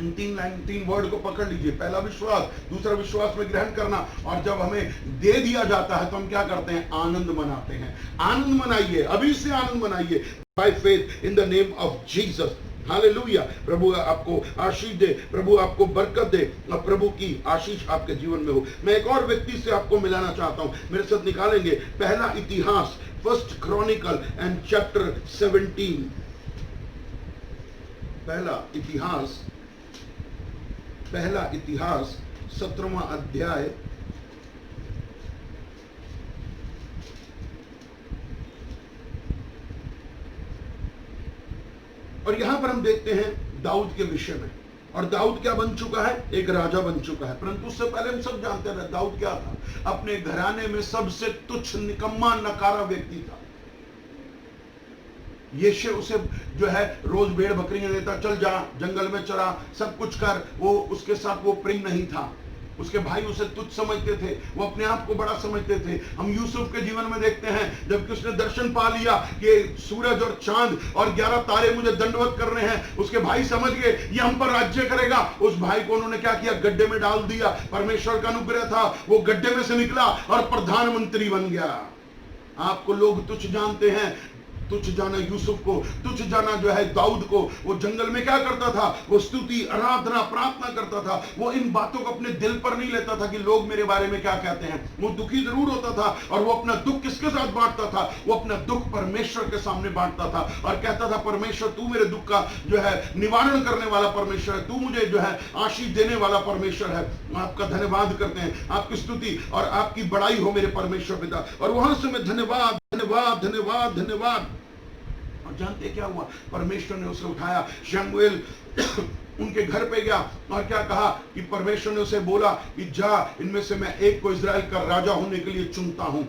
In 3 word को पकड़ लीजिए। पहला विश्वास, दूसरा विश्वास में ग्रहण करना, और जब हमें दे दिया जाता है तो हम क्या करते हैं, आनंद मनाते हैं। आनंद मनाइए, अभी से आनंद मनाइए। By faith in the name of Jesus. Hallelujah. प्रभु आपको आशीष दे, प्रभु आपको बरकत दे, और प्रभु की आशीष आपके जीवन में हो। मैं एक और व्यक्ति से आपको मिलाना चाहता हूं, मेरे साथ निकालेंगे पहला इतिहास, 1 Chronicle एंड चैप्टर 17। पहला इतिहास 17वां अध्याय, और यहां पर हम देखते हैं दाऊद के विषय में। और दाऊद क्या बन चुका है, एक राजा बन चुका है। परंतु उससे पहले हम सब जानते हैं दाऊद क्या था, अपने घराने में सबसे तुच्छ, निकम्मा, नकारा व्यक्ति था। यीशु उसे जो है रोज भेड़ बकरियां देता, चल जा जंगल में चरा, सब कुछ कर, वो उसके साथ वो प्रेम नहीं था। उसके भाई उसे तुच्छ समझते थे, वो अपने आप को बड़ा समझते थे। हम यूसुफ के जीवन में देखते हैं, जबकि उसने दर्शन पा लिया कि सूरज और चांद और 11 तारे मुझे दंडवत कर रहे हैं, उसके भाई समझ गए ये हम पर राज्य करेगा। उस भाई को उन्होंने क्या किया, गड्ढे में डाल दिया। परमेश्वर का अनुग्रह था, वो गड्ढे में से निकला और प्रधानमंत्री बन गया। आपको लोग तुच्छ जानते हैं, तुच्छ जाना यूसुफ को, तुच्छ जाना जो है दाऊद को। वो जंगल में क्या करता था, वो स्तुति, आराधना, प्रार्थना करता था। वो इन बातों को अपने दिल पर नहीं लेता था कि लोग मेरे बारे में क्या कहते हैं। वो दुखी जरूर होता था, और वो अपना दुख किसके साथ बांटता था, वो अपना दुख परमेश्वर के सामने बांटता था और कहता था, परमेश्वर तू मेरे दुख का जो है निवारण करने वाला परमेश्वर है, तू मुझे जो है आशीष देने वाला परमेश्वर है। आपका धन्यवाद करते हैं, आपकी स्तुति और आपकी बड़ाई हो मेरे परमेश्वर पिता। और वहां से मैं धन्यवाद धन्यवाद धन्यवाद धन्यवाद। और जानते क्या हुआ, परमेश्वर ने उसे उठाया। शमूएल उनके घर पे गया और क्या कहा कि परमेश्वर ने उसे बोला कि जा, इनमें से मैं एक को इजराइल का राजा होने के लिए चुनता हूं।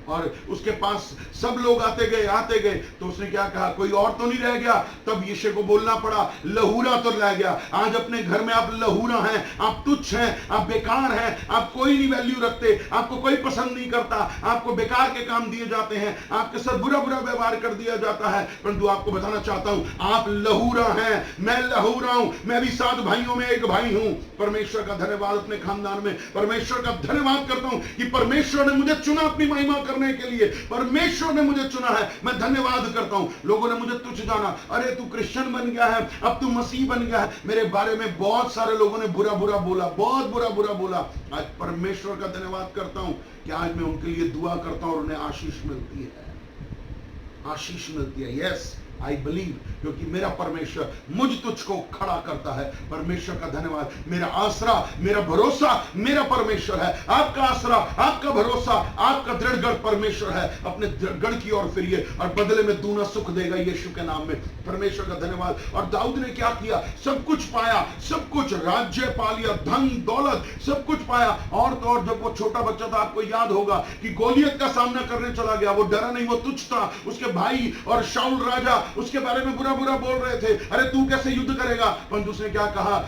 और उसके पास सब लोग आते गए, तो उसने क्या कहा, कोई और तो नहीं रह गया। तब यीशु को बोलना पड़ा, लहूरा तो रह गया। आज अपने घर में आप लहूरा हैं, आप तुच्छ हैं, आप बेकार हैं, आप कोई नहीं वैल्यू रखते, आपको कोई पसंद नहीं करता, आपको बेकार के काम दिए जाते हैं, आपके साथ बुरा बुरा व्यवहार कर दिया जाता है। परंतु आपको बताना चाहता हूं, आप लहूरा हैं, मैं लहूरा हूं, मैं भी 7 भाइयों में एक भाई हूं। परमेश्वर का धन्यवाद, अपने खानदान में परमेश्वर का धन्यवाद करता हूं कि परमेश्वर ने मुझे चुना अपनी महिमा करने के लिए। परमेश्वर ने मुझे चुना है, मैं धन्यवाद करता हूं। लोगों ने मुझे तुच्छ जाना, अरे तू क्रिश्चियन बन गया है, अब तू मसीह बन गया है। मेरे बारे में बहुत सारे लोगों ने बुरा बुरा बोला, बहुत बुरा बुरा बोला। आज परमेश्वर का धन्यवाद करता हूं कि आज मैं उनके लिए दुआ करता हूं और उन्हें आशीष मिलती है, आशीष मिलती है। यस, आई बिलीव, क्योंकि मेरा परमेश्वर मुझ तुझको खड़ा करता है। परमेश्वर का धन्यवाद। मेरा आसरा, मेरा भरोसा मेरा परमेश्वर है। आपका आसरा, आपका भरोसा, आपका दृढ़ गढ़ परमेश्वर है। अपने गढ़ की ओर फिरिए और बदले में दूना सुख देगा यीशु के नाम में। परमेश्वर का धन्यवाद। और दाऊद ने क्या किया, सब कुछ पाया, सब कुछ, राज्य पा लिया, धन दौलत सब कुछ पाया। और तो और जब वो छोटा बच्चा था, आपको याद होगा कि गोलियत का सामना करने चला गया, वो डरा नहीं, वो तुच्छ था। उसके भाई और शाऊल राजा उसके बारे में बुरा बुरा बोल रहे थे, अरे तू कैसे युद्ध करेगा। परंतु उसने क्या कहा,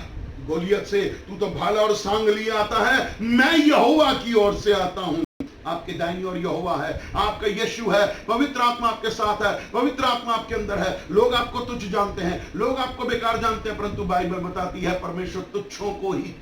गोलियत से तू तो भाला और सांग लिए आता है, मैं यहोवा की ओर से आता हूं। आपके दाहिनी ओर यहोवा है, आपका यीशु है, पवित्र आत्मा आपके साथ है, पवित्र आत्मा आपके अंदर है। लोग आपको तुच्छ जानते हैं, लोग आपको बेकार जानते हैं, परंतु बाइबल बताती है परमेश्वर तुच्छों को ही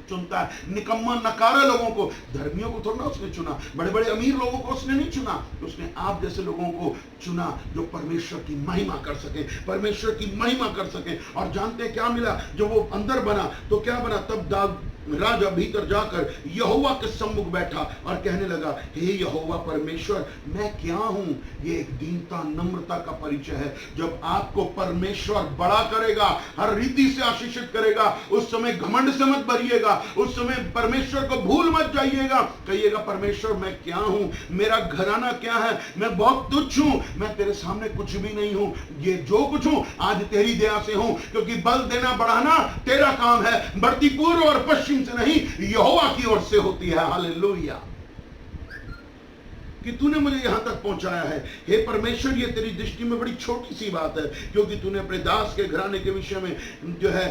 चुनता है, निकम्मा नकारा लोगों को। धर्मियों को थोड़ा उसने चुना, बड़े बड़े अमीर लोगों को उसने नहीं चुना, उसने आप जैसे लोगों को चुना जो परमेश्वर की महिमा कर सके, परमेश्वर की महिमा कर सके। और जानते क्या मिला, जो वो अंदर बना तो क्या बना, तब दाऊद राजा भीतर जाकर यहोवा के सम्मुख बैठा और कहने लगा, हे यहोवा परमेश्वर, मैं क्या हूं। ये एक दीनता, नम्रता का परिचय है। जब आपको परमेश्वर बड़ा करेगा, हर रीति से आशीषित करेगा, उस समय घमंड से मत भरिएगा, उस समय परमेश्वर को भूल मत जाइएगा। कहिएगा, परमेश्वर मैं क्या हूं, मेरा घराना क्या है, मैं बहुत तुच्छ हूं, मैं तेरे सामने कुछ भी नहीं हूं। ये जो कुछ हूं आज तेरी दया से हूं, क्योंकि बल देना बढ़ाना तेरा काम है, बढ़ती पूर्व और पश्चिम से नहीं, यहोवा की ओर से होती है। हालेलुया, कि तूने मुझे यहां तक पहुंचाया है। हे परमेश्वर, ये तेरी दृष्टि में बड़ी छोटी सी बात है, क्योंकि तूने अपने दास के घराने के विषय में जो है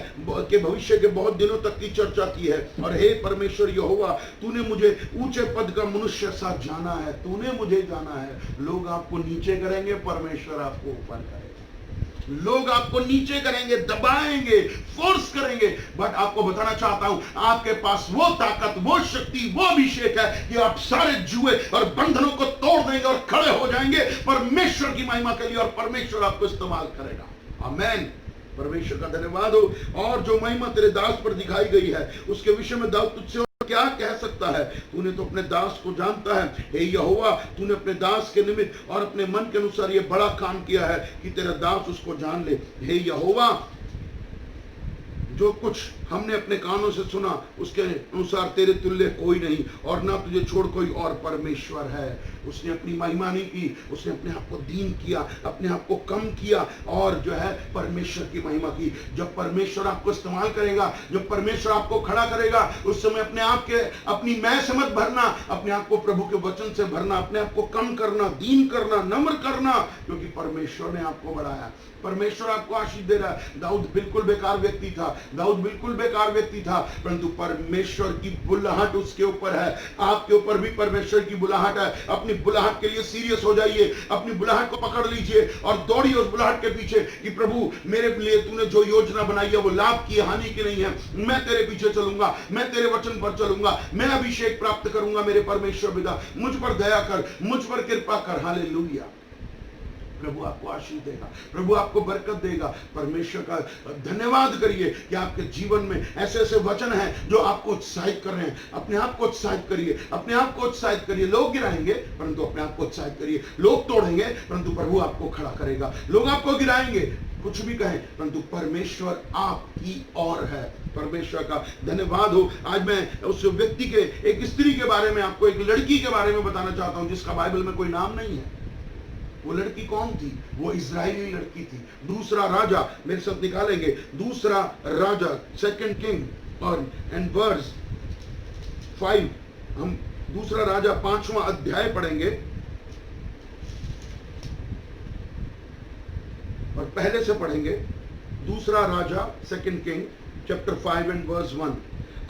के भविष्य के बहुत दिनों तक की चर्चा की है। और हे परमेश्वर यहोवा, तूने मुझे ऊंचे पद का मनुष्य सा जाना है, तूने मुझे जाना है। लोग आपको नीचे करेंगे, परमेश्वर आपको ऊपर करेगा। लोग आपको नीचे करेंगे, दबाएंगे, फोर्स करेंगे, बट आपको बताना चाहता हूं, आपके पास वो ताकत, वो शक्ति, वो अभिषेक है कि आप सारे जुए और बंधनों को तोड़ देंगे और खड़े हो जाएंगे परमेश्वर की महिमा के लिए, और परमेश्वर आपको इस्तेमाल करेगा। आमीन। परमेश्वर का धन्यवाद हो। और जो महिमा तेरे दास पर दिखाई गई है, उसके विषय में दाऊद तुझसे क्या कह सकता है। तूने तो अपने दास को जानता है। हे यहोवा, तूने अपने दास के निमित्त और अपने मन के अनुसार ये बड़ा काम किया है कि तेरा दास उसको जान ले। हे यहोवा, जो कुछ हमने अपने कानों से सुना उसके अनुसार तेरे तुल्य कोई नहीं, और ना तुझे छोड़ कोई और परमेश्वर है। उसने अपनी महिमा नहीं की, उसने अपने आप को दीन किया, अपने आप को कम किया और जो है परमेश्वर की महिमा की। जब परमेश्वर आपको इस्तेमाल करेगा, जब परमेश्वर आपको खड़ा करेगा, उस समय अपने आप के अपनी मैं से मत भरना, अपने आप को प्रभु के वचन से भरना, अपने आप को कम करना, दीन करना, नम्र करना, क्योंकि परमेश्वर ने आपको बढ़ाया, परमेश्वर आपको आशीष दे रहा है। दाऊद बिल्कुल बेकार व्यक्ति था, दाऊद बिल्कुल बेकार व्यक्ति था, परंतु परमेश्वर की बुलाहट उसके ऊपर है। आपके ऊपर भी परमेश्वर की बुलाहट है। अपनी बुलाहट के लिए सीरियस हो जाइए, अपनी बुलाहट को पकड़ लीजिए और दौड़िए उस बुलाहट के पीछे कि प्रभु मेरे लिए तूने जो योजना बनाई है वो लाभ की हानि की नहीं है। मैं तेरे पीछे चलूंगा, मैं तेरे वचन पर चलूंगा, मैं अभिषेक प्राप्त करूंगा। मेरे परमेश्वर पिता मुझ पर दया कर, मुझ पर कृपा कर। हालेलुया। प्रभु आपको आशीष देगा, प्रभु आपको बरकत देगा। परमेश्वर का धन्यवाद करिए कि आपके जीवन में ऐसे ऐसे वचन हैं जो आपको उत्साहित कर रहे हैं। अपने आप को उत्साहित करिए, अपने आप को उत्साहित करिए। लोग गिराएंगे परंतु अपने आप को उत्साहित करिए। लोग तोड़ेंगे परंतु प्रभु आपको खड़ा करेगा। लोग आपको गिराएंगे, कुछ भी कहें, परंतु परमेश्वर आपकी ओर है। परमेश्वर का धन्यवाद हो। आज मैं उस व्यक्ति के, एक स्त्री के बारे में, आपको एक लड़की के बारे में बताना चाहता हूं जिसका बाइबल में कोई नाम नहीं है। वो लड़की कौन थी? वो इजरायली लड़की थी। दूसरा राजा, मेरे साथ निकालेंगे, दूसरा राजा 2 किंग और वर्स 5। हम दूसरा राजा 5वां अध्याय पढ़ेंगे और पहले से पढ़ेंगे। दूसरा राजा 2 किंग चैप्टर 5 एंड वर्स 1।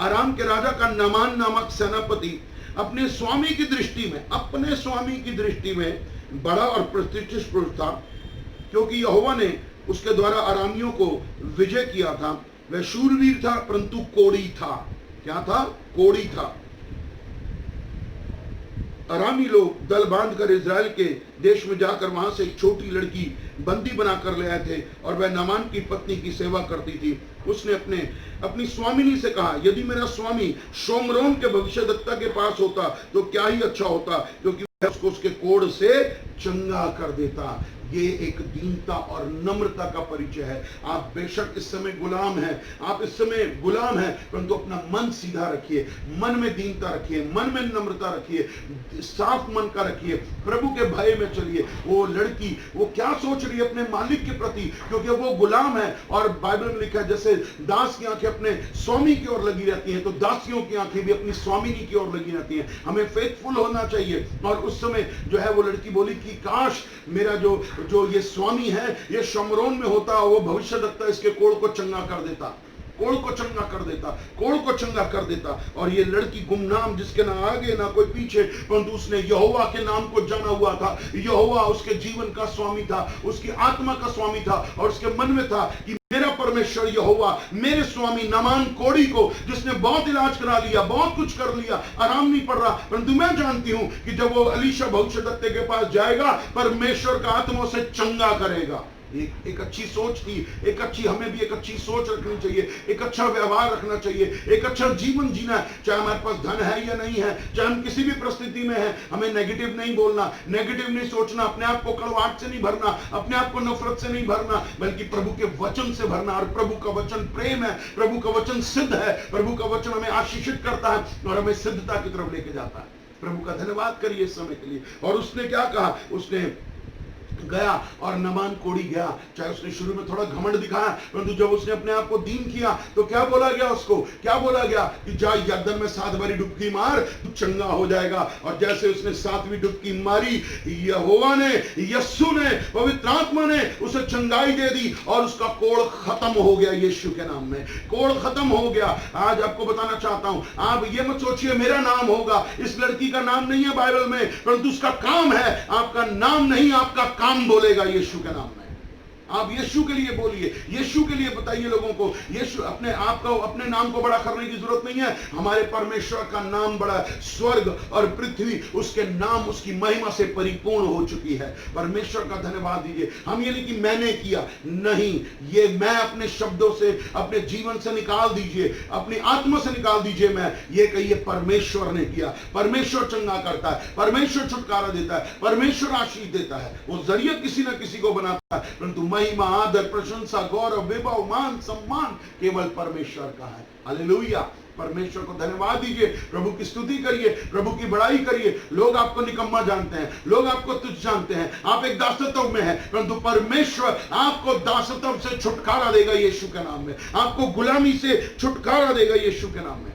अराम के राजा का नामान नामक सेनापति अपने स्वामी की दृष्टि में बड़ा और प्रतिष्ठित पुरुष था, क्योंकि यहोवा ने उसके द्वारा अरामियों को विजय किया था। वह शूरवीर था परंतु कोढ़ी था। क्या था? कोढ़ी था। अरामी लोग दल बांधकर इजराइल के देश में जाकर वहां से एक छोटी लड़की बंदी बनाकर ले आए थे और वह नामान की पत्नी की सेवा करती थी। उसने अपनी स्वामिनी से कहा, यदि मेरा स्वामी शोमरोन के भविष्यद्वक्ता के पास होता तो क्या ही अच्छा होता, क्योंकि उसको उसके कोढ़ से चंगा कर देता। ये एक दीनता और नम्रता का परिचय है। आप बेशक इस समय गुलाम हैं, आप इस समय गुलाम हैं, परंतु अपना मन सीधा रखिए, मन में दीनता रखिए, मन में नम्रता रखिए, साफ मन का रखिए, प्रभु के भय में चलिए। वो लड़की वो क्या सोच रही है अपने मालिक के प्रति, क्योंकि वो गुलाम है। और बाइबल में लिखा है जैसे दास की आंखें अपने स्वामी की ओर लगी रहती हैं, तो दासियों की आंखें भी अपनी स्वामिनी की ओर लगी रहती हैं। हमें फेथफुल होना चाहिए। और उस समय जो है वो लड़की बोली कि काश मेरा जो ये स्वामी है ये शमरोन में होता, वो भविष्यद्वक्ता इसके कोढ़ को चंगा कर देता, कोढ़ को चंगा कर देता, कोढ़ को चंगा कर देता। और ये लड़की गुमनाम, जिसके ना आगे ना कोई पीछे, परंतु उसने यहोवा के नाम को जाना हुआ था। यहोवा उसके जीवन का स्वामी था, उसकी आत्मा का स्वामी था, और उसके मन में था कि मेरा परमेश्वर यहोवा मेरे स्वामी नामान कोढ़ी को, जिसने बहुत इलाज करा लिया, बहुत कुछ कर लिया, आराम नहीं पड़ रहा, परंतु मैं जानती हूं कि जब वो एलीशा भविष्यद्वक्ता के पास जाएगा, परमेश्वर का आत्मा उसे चंगा करेगा। एक अच्छी सोच थी, हमें भी एक अच्छी सोच रखनी चाहिए, एक अच्छा व्यवहार रखना चाहिए, एक अच्छा जीवन जीना है। चाहे हमारे पास धन है या नहीं है, चाहे हम किसी भी परिस्थिति में हैं, हमें नेगेटिव नहीं बोलना, नेगेटिव नहीं सोचना, अपने आप को कड़वाहट से नहीं भरना, अपने आप को नफरत से नहीं भरना, बल्कि प्रभु के वचन से भरना। और प्रभु का वचन प्रेम है, प्रभु का वचन सिद्ध है, प्रभु का वचन हमें आशीषित करता है और हमें सिद्धता की तरफ लेके जाता है। प्रभु का धन्यवाद करिए इस समय के लिए। और उसने क्या कहा? उसने गया और नामान कोढ़ी गया। चाहे उसने शुरू में थोड़ा घमंड दिखाया, परंतु जब उसने अपने आप को दीन किया तो क्या बोला गया उसको? क्या बोला गया कि जा यरदन में 7 बारी डुबकी मार, तू चंगा हो जाएगा। और जैसे उसने 7वीं डुबकी मारी, यहोवा ने, यीशु ने, पवित्र आत्मा ने उसे चंगाई दे दी और उसका कोढ़ खत्म हो गया। यीशु के नाम में कोढ़ खत्म हो गया। आज आपको बताना चाहता हूं, आप ये मत सोचिए मेरा नाम होगा। इस लड़की का नाम नहीं है बाइबल में, परंतु उसका काम है। आपका नाम नहीं, आपका काम बोलेगा यीशु के नाम में। आप यीशु के लिए बोलिए, यीशु के लिए बताइए लोगों को। यीशु अपने आप को, अपने नाम को बड़ा करने की जरूरत नहीं है। हमारे परमेश्वर का नाम बड़ा, स्वर्ग और पृथ्वी उसके नाम, उसकी महिमा से परिपूर्ण हो चुकी है। परमेश्वर का धन्यवाद दीजिए। हम ये नहीं कि मैंने किया, नहीं, ये मैं अपने शब्दों से, अपने जीवन से निकाल दीजिए, अपनी आत्मा से निकाल दीजिए। मैं ये कहिए परमेश्वर ने किया। परमेश्वर चंगा करता है, परमेश्वर छुटकारा देता है, परमेश्वर आशीष देता है। वो जरिए किसी ना किसी को बनाता है, परंतु महिमा, आदर, प्रशंसा, गौरव, वैभव, मान, सम्मान केवल परमेश्वर का है। हालेलुया। परमेश्वर को धन्यवाद दीजिए, प्रभु की स्तुति करिए, प्रभु की बड़ाई करिए। लोग आपको निकम्मा जानते हैं, लोग आपको तुच्छ जानते हैं, आप एक दासत्व में हैं, परंतु परमेश्वर आपको दासत्व से छुटकारा देगा यीशु के नाम में, आपको गुलामी से छुटकारा देगा यीशु के नाम में।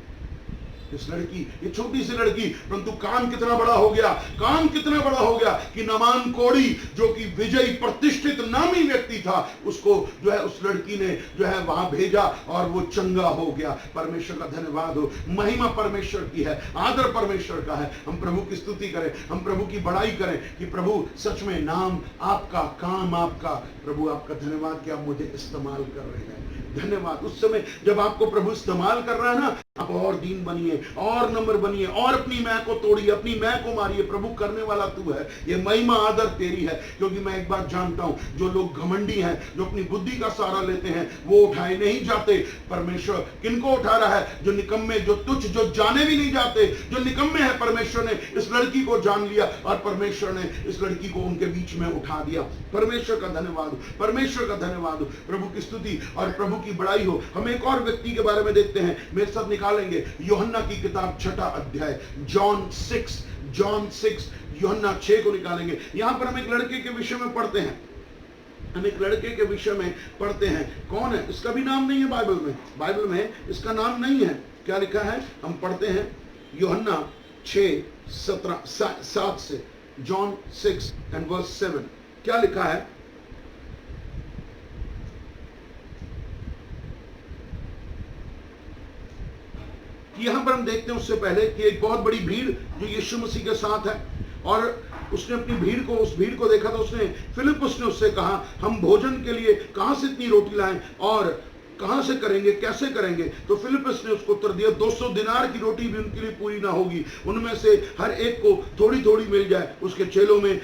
इस लड़की, ये छोटी सी लड़की, परंतु काम कितना बड़ा हो गया, काम कितना बड़ा हो गया कि नामान कोढ़ी जो कि विजयी प्रतिष्ठित नामी व्यक्ति था, उसको जो है उस लड़की ने जो है वहां भेजा और वो चंगा हो गया। परमेश्वर का धन्यवाद हो, महिमा परमेश्वर की है, आदर परमेश्वर का है। हम प्रभु की स्तुति करें, हम प्रभु की बड़ाई करें कि प्रभु सच में नाम आपका, काम आपका, प्रभु आपका धन्यवाद कि आप मुझे इस्तेमाल कर रहे हैं। धन्यवाद। उस समय जब आपको प्रभु इस्तेमाल कर रहा है ना, आप और दीन बनिए, और नम्र बनिए, और अपनी मैं को तोड़िए, अपनी मैं को मारिए। प्रभु करने वाला तू है, ये महिमा आदर तेरी है। क्योंकि मैं एक बात जानता हूं, जो लोग घमंडी हैं, जो अपनी बुद्धि का सहारा लेते हैं, वो उठाए नहीं जाते। परमेश्वर किनको उठा रहा है? जो निकम्मे, जो तुच्छ, जो जाने भी नहीं जाते, जो निकम्मे हैं। परमेश्वर ने इस लड़की को जान लिया और परमेश्वर ने इस लड़की को उनके बीच में उठा दिया। परमेश्वर का धन्यवाद हो, परमेश्वर का धन्यवाद हो, प्रभु की स्तुति और प्रभु की बड़ाई हो। हम एक और व्यक्ति के बारे में देखते हैं, मेरे साथ निकालेंगे यूहन्ना की किताब 6 अध्याय, जॉन 6, यूहन्ना 6 को निकालेंगे। यहां पर हम एक लड़के के विषय में पढ़ते हैं, हम एक लड़के के विषय में पढ़ते हैं। कौन है? इसका भी नाम नहीं है बाइबल में इसका नाम नहीं है। क्या लिखा है? हम पढ़ते हैं यूहन्ना 6:7 से, जॉन 6:7। क्या लिखा है? यहां पर हम देखते हैं उससे पहले कि एक बहुत बड़ी भीड़ जो यीशु मसीह के साथ है, और उसने अपनी भीड़ को, उस भीड़ को देखा तो उसने, फिलिप्पुस ने उससे कहा, हम भोजन के लिए कहां से इतनी रोटी लाएं और कहां से करेंगे, कैसे करेंगे? तो फिलिप्पुस ने उसको उत्तर दिया, 200 दिनार की रोटी भी उनके लिए पूरी ना होगी, उनमें से हर एक को थोड़ी थोड़ी मिल जाए। उसके चेलों में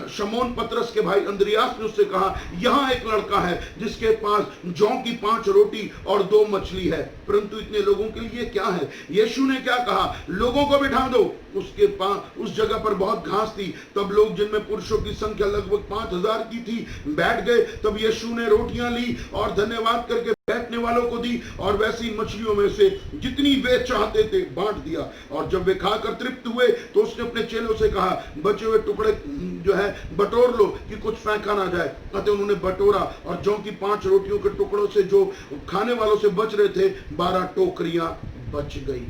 शमौन पतरस के भाई अंद्रियास ने उससे कहा, यहाँ एक लड़का है जिसके पास जौ की 5 रोटी और 2 मछली है, परंतु इतने लोगों के लिए क्या है? यीशु ने क्या कहा? लोगों को बिठा दो। उसके पास उस जगह पर बहुत घास थी। तब लोग, जिनमें पुरुषों की संख्या लगभग 5000 की थी, बैठ गए। तब यीशु ने रोटियां ली और धन्यवाद करके बैठने वालों को दी, और वैसी मछलियों में से जितनी वे चाहते थे बांट दिया। और जब वे खाकर तृप्त हुए तो उसने अपने चेलों से कहा, बचे हुए टुकड़े जो है बटोर लो कि कुछ फेंका ना जाए। अतः उन्होंने बटोरा, और जौ की 5 रोटियों के टुकड़ों से जो खाने वालों से बच रहे थे, 12 टोकरियां बच गई।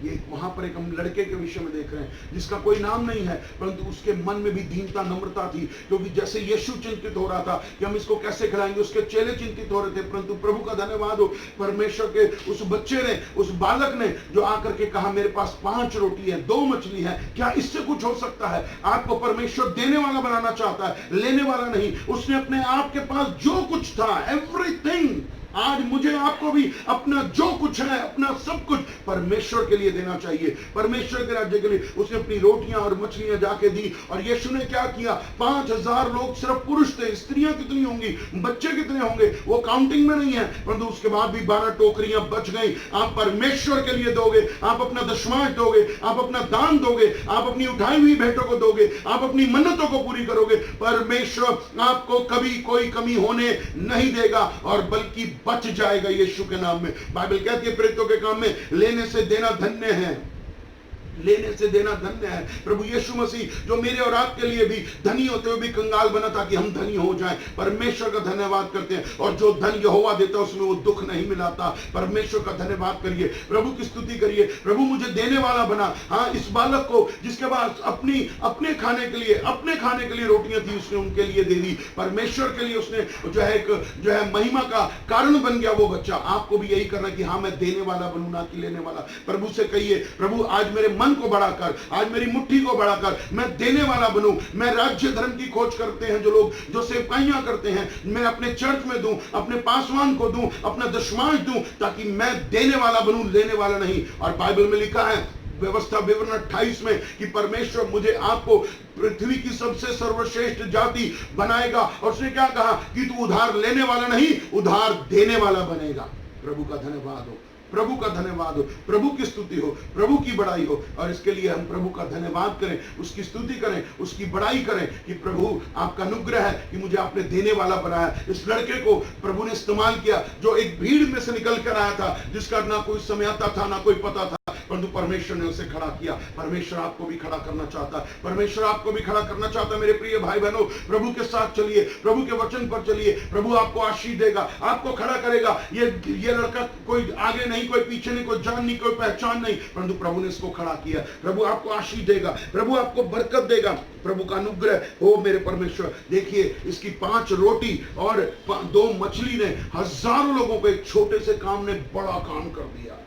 ये वहां पर एक हम लड़के के विषय में देख रहे हैं जिसका कोई नाम नहीं है, परंतु उसके मन में भी दीनता, नम्रता थी। क्योंकि जैसे यीशु चिंतित हो रहा था कि हम इसको कैसे खिलाएंगे, उसके चेले चिंतित हो रहे थे, परंतु प्रभु का धन्यवाद हो, परमेश्वर के उस बच्चे ने, उस बालक ने जो आकर के कहा, मेरे पास 5 रोटी है, 2 मछली है, क्या इससे कुछ हो सकता है? आपको परमेश्वर देने वाला बनाना चाहता है, लेने वाला नहीं। उसने अपने आप के पास जो कुछ था, एवरीथिंग, आज मुझे आपको भी अपना जो कुछ है, अपना सब कुछ परमेश्वर के लिए देना चाहिए, परमेश्वर के राज्य के लिए। उसने अपनी रोटियां और मछलियां जाके दी, और यीशु ने क्या किया? 5000 लोग सिर्फ पुरुष थे, स्त्रियां कितनी होंगी, बच्चे कितने होंगे, वो काउंटिंग में नहीं है, परंतु उसके बाद भी 12 टोकरियां बच गई। आप परमेश्वर के लिए दोगे, आप अपना दशमांश दोगे, आप अपना दान दोगे, आप अपनी उठाई हुई भेंटों को दोगे, आप अपनी मन्नतों को पूरी करोगे, परमेश्वर आपको कभी कोई कमी होने नहीं देगा, और बल्कि बच जाएगा यीशु के नाम में। बाइबल कहती है, प्रेरितों के काम में लेने से देना धन्य है, लेने से देना धन्य है। प्रभु यीशु मसीह जो मेरे और आपके लिए भी धनी होते हुए भी कंगाल बना ताकि हम धनी हो जाएं। परमेश्वर का धन्यवाद करते हैं, और जो धन यहोवा देता है उसमें वो दुख नहीं मिलाता। परमेश्वर का धन्यवाद करिए, प्रभु की स्तुति करिए। प्रभु मुझे देने वाला बना। हाँ, इस बालक को जिसके पास अपने खाने के लिए रोटियां थी, उसने उनके लिए दे दी। परमेश्वर के लिए उसने जो है महिमा का कारण बन गया वो बच्चा। आपको भी यही करना कि हाँ, मैं देने वाला बनूं, ना कि लेने वाला। प्रभु से कहिए, प्रभु आज मेरे मन को बढ़ाकर, आज मेरी मुट्ठी को बढ़ाकर मैं देने वाला बनूं। मैं राज्य धर्म की खोज करते हैं जो लोग, जो सेवकाइयां करते हैं, मैं अपने चर्च में दूं, अपने पासवान को दूं, अपना दशमांश दूं, ताकि मैं देने वाला बनूं, लेने वाला नहीं। और बाइबल में लिखा है, व्यवस्था विवरण 28 में, कि परमेश्वर मुझे आपको पृथ्वी की सबसे सर्वश्रेष्ठ जाति बनाएगा। और उसने क्या कहा कि तू उधार लेने वाला नहीं, उधार देने वाला बनेगा। प्रभु का धन्यवाद हो, प्रभु का धन्यवाद हो, प्रभु की स्तुति हो, प्रभु की बड़ाई हो। और इसके लिए हम प्रभु का धन्यवाद करें, उसकी स्तुति करें, उसकी बड़ाई करें कि प्रभु आपका अनुग्रह है कि मुझे आपने देने वाला बनाया। इस लड़के को प्रभु ने इस्तेमाल किया जो एक भीड़ में से निकल कर आया था, जिसका ना कोई समय आता था, ना कोई पता था, परंतु परमेश्वर ने उसे खड़ा किया। परमेश्वर आपको भी खड़ा करना चाहता है, परमेश्वर आपको भी खड़ा करना चाहता है। मेरे प्रिय भाई बहनों, प्रभु के साथ चलिए, प्रभु के वचन पर चलिए, प्रभु आपको आशीष देगा, आपको खड़ा करेगा। ये लड़का कोई आगे नहीं, कोई पीछे नहीं, कोई जान नहीं, कोई पहचान नहीं, परंतु प्रभु ने इसको खड़ा किया। प्रभु आपको आशीष देगा, प्रभु आपको बरकत देगा, प्रभु का अनुग्रह हो मेरे परमेश्वर। देखिए, इसकी 5 रोटी और 2 मछली ने हजारों लोगों को एक छोटे से काम ने बड़ा काम कर दिया,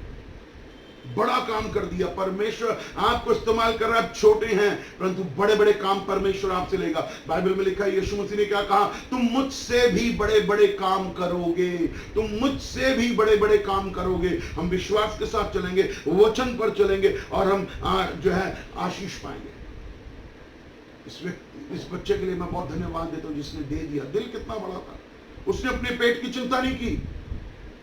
बड़ा काम कर दिया। परमेश्वर आपको इस्तेमाल कर रहा है। आप छोटे हैं परंतु बड़े बड़े काम परमेश्वर आपसे लेगा। बाइबल में लिखा है, यीशु मसीह ने क्या कहा, तुम मुझसे भी बड़े बड़े काम करोगे, तुम मुझसे भी बड़े बड़े काम करोगे। हम विश्वास के साथ चलेंगे, वचन पर चलेंगे और हम जो है आशीष पाएंगे। इस बच्चे के लिए मैं बहुत धन्यवाद देता हूं जिसने दे दिया। दिल कितना बड़ा था, उसने अपने पेट की चिंता नहीं की,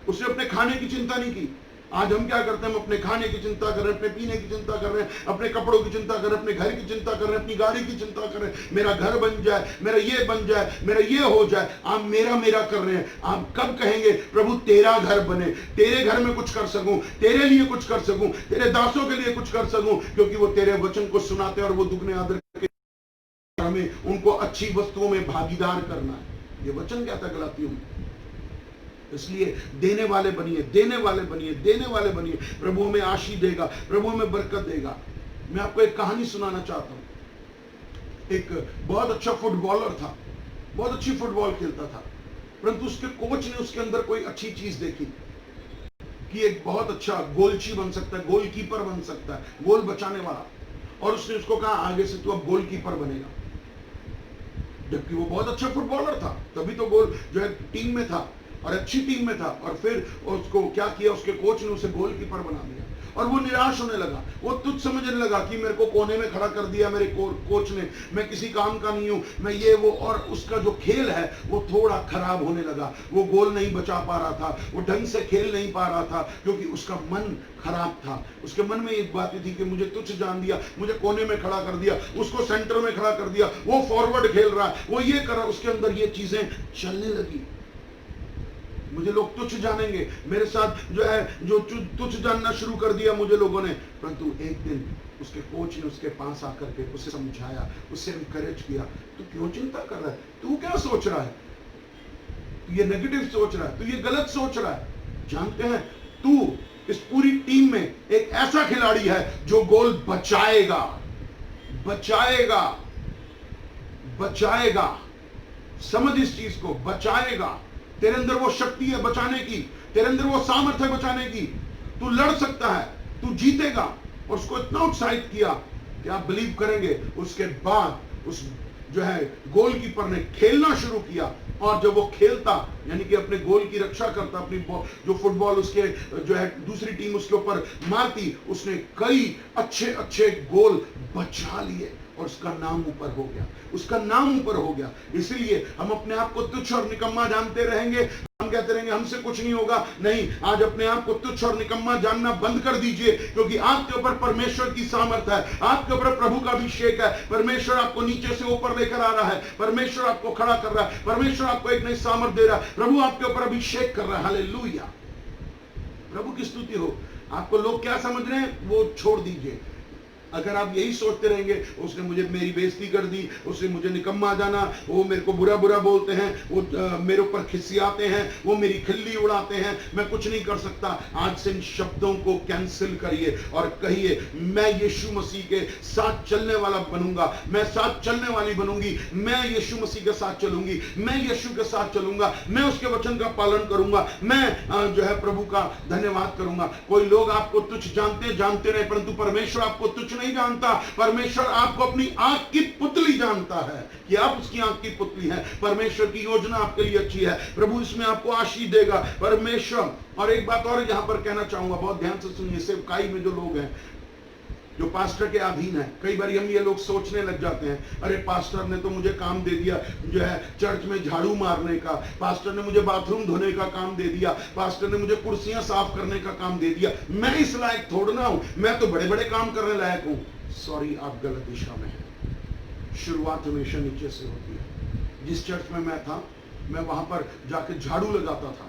उसने अपने खाने की चिंता नहीं की। आज हम क्या करते हैं, हम अपने खाने की चिंता कर रहे हैं, अपने पीने की चिंता कर रहे हैं, अपने कपड़ों की चिंता कर रहे हैं, अपने घर की चिंता कर रहे हैं, अपनी गाड़ी की चिंता कर रहे हैं, मेरा घर बन जाए, मेरा ये बन जाए, मेरा ये हो जाए। आप मेरा कर रहे हैं। आप कब कहेंगे, प्रभु तेरा घर बने, तेरे घर में कुछ कर सकूं, तेरे लिए कुछ कर सकूं, तेरे दासों के लिए कुछ कर सकूं, क्योंकि वो तेरे वचन को सुनाते हैं और वो दुगने आदर करके हमें उनको अच्छी वस्तुओं में भागीदार करना है। ये वचन क्या था गलातियों में। इसलिए देने वाले बनिए, देने वाले बनिए, देने वाले बनिए। प्रभु में आशीष देगा, प्रभु में बरकत देगा। मैं आपको एक कहानी सुनाना चाहता हूं। एक बहुत अच्छा फुटबॉलर था, बहुत अच्छी फुटबॉल खेलता था, परंतु उसके कोच ने उसके अंदर कोई अच्छी चीज देखी कि एक बहुत अच्छा गोलची बन सकता है, गोलकीपर बन सकता है, गोल बचाने वाला। और उसने उसको कहा, आगे से तू अब गोलकीपर बनेगा। जबकि वो बहुत अच्छा फुटबॉलर था, तभी तो गोल जो है टीम में था और अच्छी टीम में था। और फिर उसको क्या किया, उसके कोच ने उसे गोलकीपर बना दिया और वो निराश होने लगा। वो तुच्छ समझने लगा कि मेरे को कोने में खड़ा कर दिया मेरे कोच ने, मैं किसी काम का नहीं हूं, मैं ये वो। और उसका जो खेल है वो थोड़ा खराब होने लगा। वो गोल नहीं बचा पा रहा था, वो ढंग से खेल नहीं पा रहा था, क्योंकि उसका मन खराब था। उसके मन में एक बात थी कि मुझे तुच्छ जान दिया, मुझे कोने में खड़ा कर दिया, उसको सेंटर में खड़ा कर दिया, वो फॉरवर्ड खेल रहा है, वो ये कर रहा है। उसके अंदर ये चीजें चलने लगी। मुझे लोग तुच्छ जानेंगे, मेरे साथ जो है जो तुच्छ जानना शुरू कर दिया मुझे लोगों ने। परंतु एक दिन उसके कोच ने उसके पास आकर के उसे समझाया, उसे एनकरेज किया, तू क्यों चिंता कर रहा है, तू क्या सोच रहा है, तू ये नेगेटिव सोच रहा है, तू ये गलत सोच रहा है। जानते हैं, तू इस पूरी टीम में एक ऐसा खिलाड़ी है जो गोल बचाएगा, बचाएगा, बचाएगा। समझ इस चीज को, बचाएगा। तेरे अंदर वो शक्ति है बचाने की, तेरे अंदर वो सामर्थ्य है बचाने की। तू लड़ सकता है, तू जीतेगा। और उसको इतना उत्साहित किया कि आप बिलीव करेंगे, उसके बाद उस जो है गोलकीपर ने खेलना शुरू किया। और जब वो खेलता, यानी कि अपने गोल की रक्षा करता, अपनी जो फुटबॉल उसके जो है दूसरी टीम उसके ऊपर मारती, उसने कई अच्छे अच्छे गोल बचा लिए और उसका नाम ऊपर हो गया, उसका नाम ऊपर हो गया। इसलिए हम अपने आप को तुच्छ और निकम्मा जानते रहेंगे, हम कहते रहेंगे हमसे कुछ नहीं होगा। नहीं, आज अपने आप को तुच्छ और निकम्मा जानना बंद कर दीजिए, क्योंकि आपके ऊपर परमेश्वर की सामर्थ्य है, आपके ऊपर प्रभु का अभिषेक है। परमेश्वर आपको नीचे से ऊपर लेकर आ रहा है, परमेश्वर आपको खड़ा कर रहा है, परमेश्वर आपको एक नई सामर्थ्य दे रहा है, प्रभु आपके ऊपर अभिषेक कर रहा है। हालेलुया, प्रभु की स्तुति हो। आपको लोग क्या समझ रहे हैं वो छोड़ दीजिए। अगर आप यही सोचते रहेंगे, उसने मुझे मेरी बेइज्जती कर दी, उसने मुझे निकम्मा जाना, वो मेरे को बुरा बुरा बोलते हैं, वो मेरे ऊपर खिसियाते हैं, वो मेरी खिल्ली उड़ाते हैं, मैं कुछ नहीं कर सकता। आज से इन शब्दों को कैंसिल करिए और कहिए, मैं यीशु मसीह के साथ चलने वाला बनूंगा, मैं साथ चलने वाली बनूंगी, मैं यीशु मसीह के साथ चलूंगी, मैं यीशु के साथ चलूंगा, मैं उसके वचन का पालन करूंगा, मैं जो है प्रभु का धन्यवाद करूंगा। कोई लोग आपको तुच्छ जानते रहे, परंतु परमेश्वर आपको तुच्छ नहीं जानता। परमेश्वर आपको अपनी आंख की पुतली जानता है कि आप उसकी आंख की पुतली हैं। परमेश्वर की योजना आपके लिए अच्छी है, प्रभु इसमें आपको आशीष देगा। परमेश्वर, और एक बात और यहां पर कहना चाहूंगा, बहुत ध्यान से सुनिए, सेवकाई में जो लोग हैं, जो पास्टर के अधीन है। कई बार हम ये लोग सोचने लग जाते हैं, अरे पास्टर ने तो मुझे काम दे दिया जो है चर्च में झाड़ू मारने का, पास्टर ने मुझे बाथरूम धोने का काम दे दिया, पास्टर ने मुझे कुर्सियां साफ करने का काम दे दिया, मैं इस लायक थोड़ा हूं, मैं तो बड़े बड़े काम करने लायक हूं। सॉरी, आप गलत दिशा में हैं। शुरुआत हमेशा नीचे से होती है। जिस चर्च में मैं था, मैं वहां पर जाके झाड़ू लगाता था।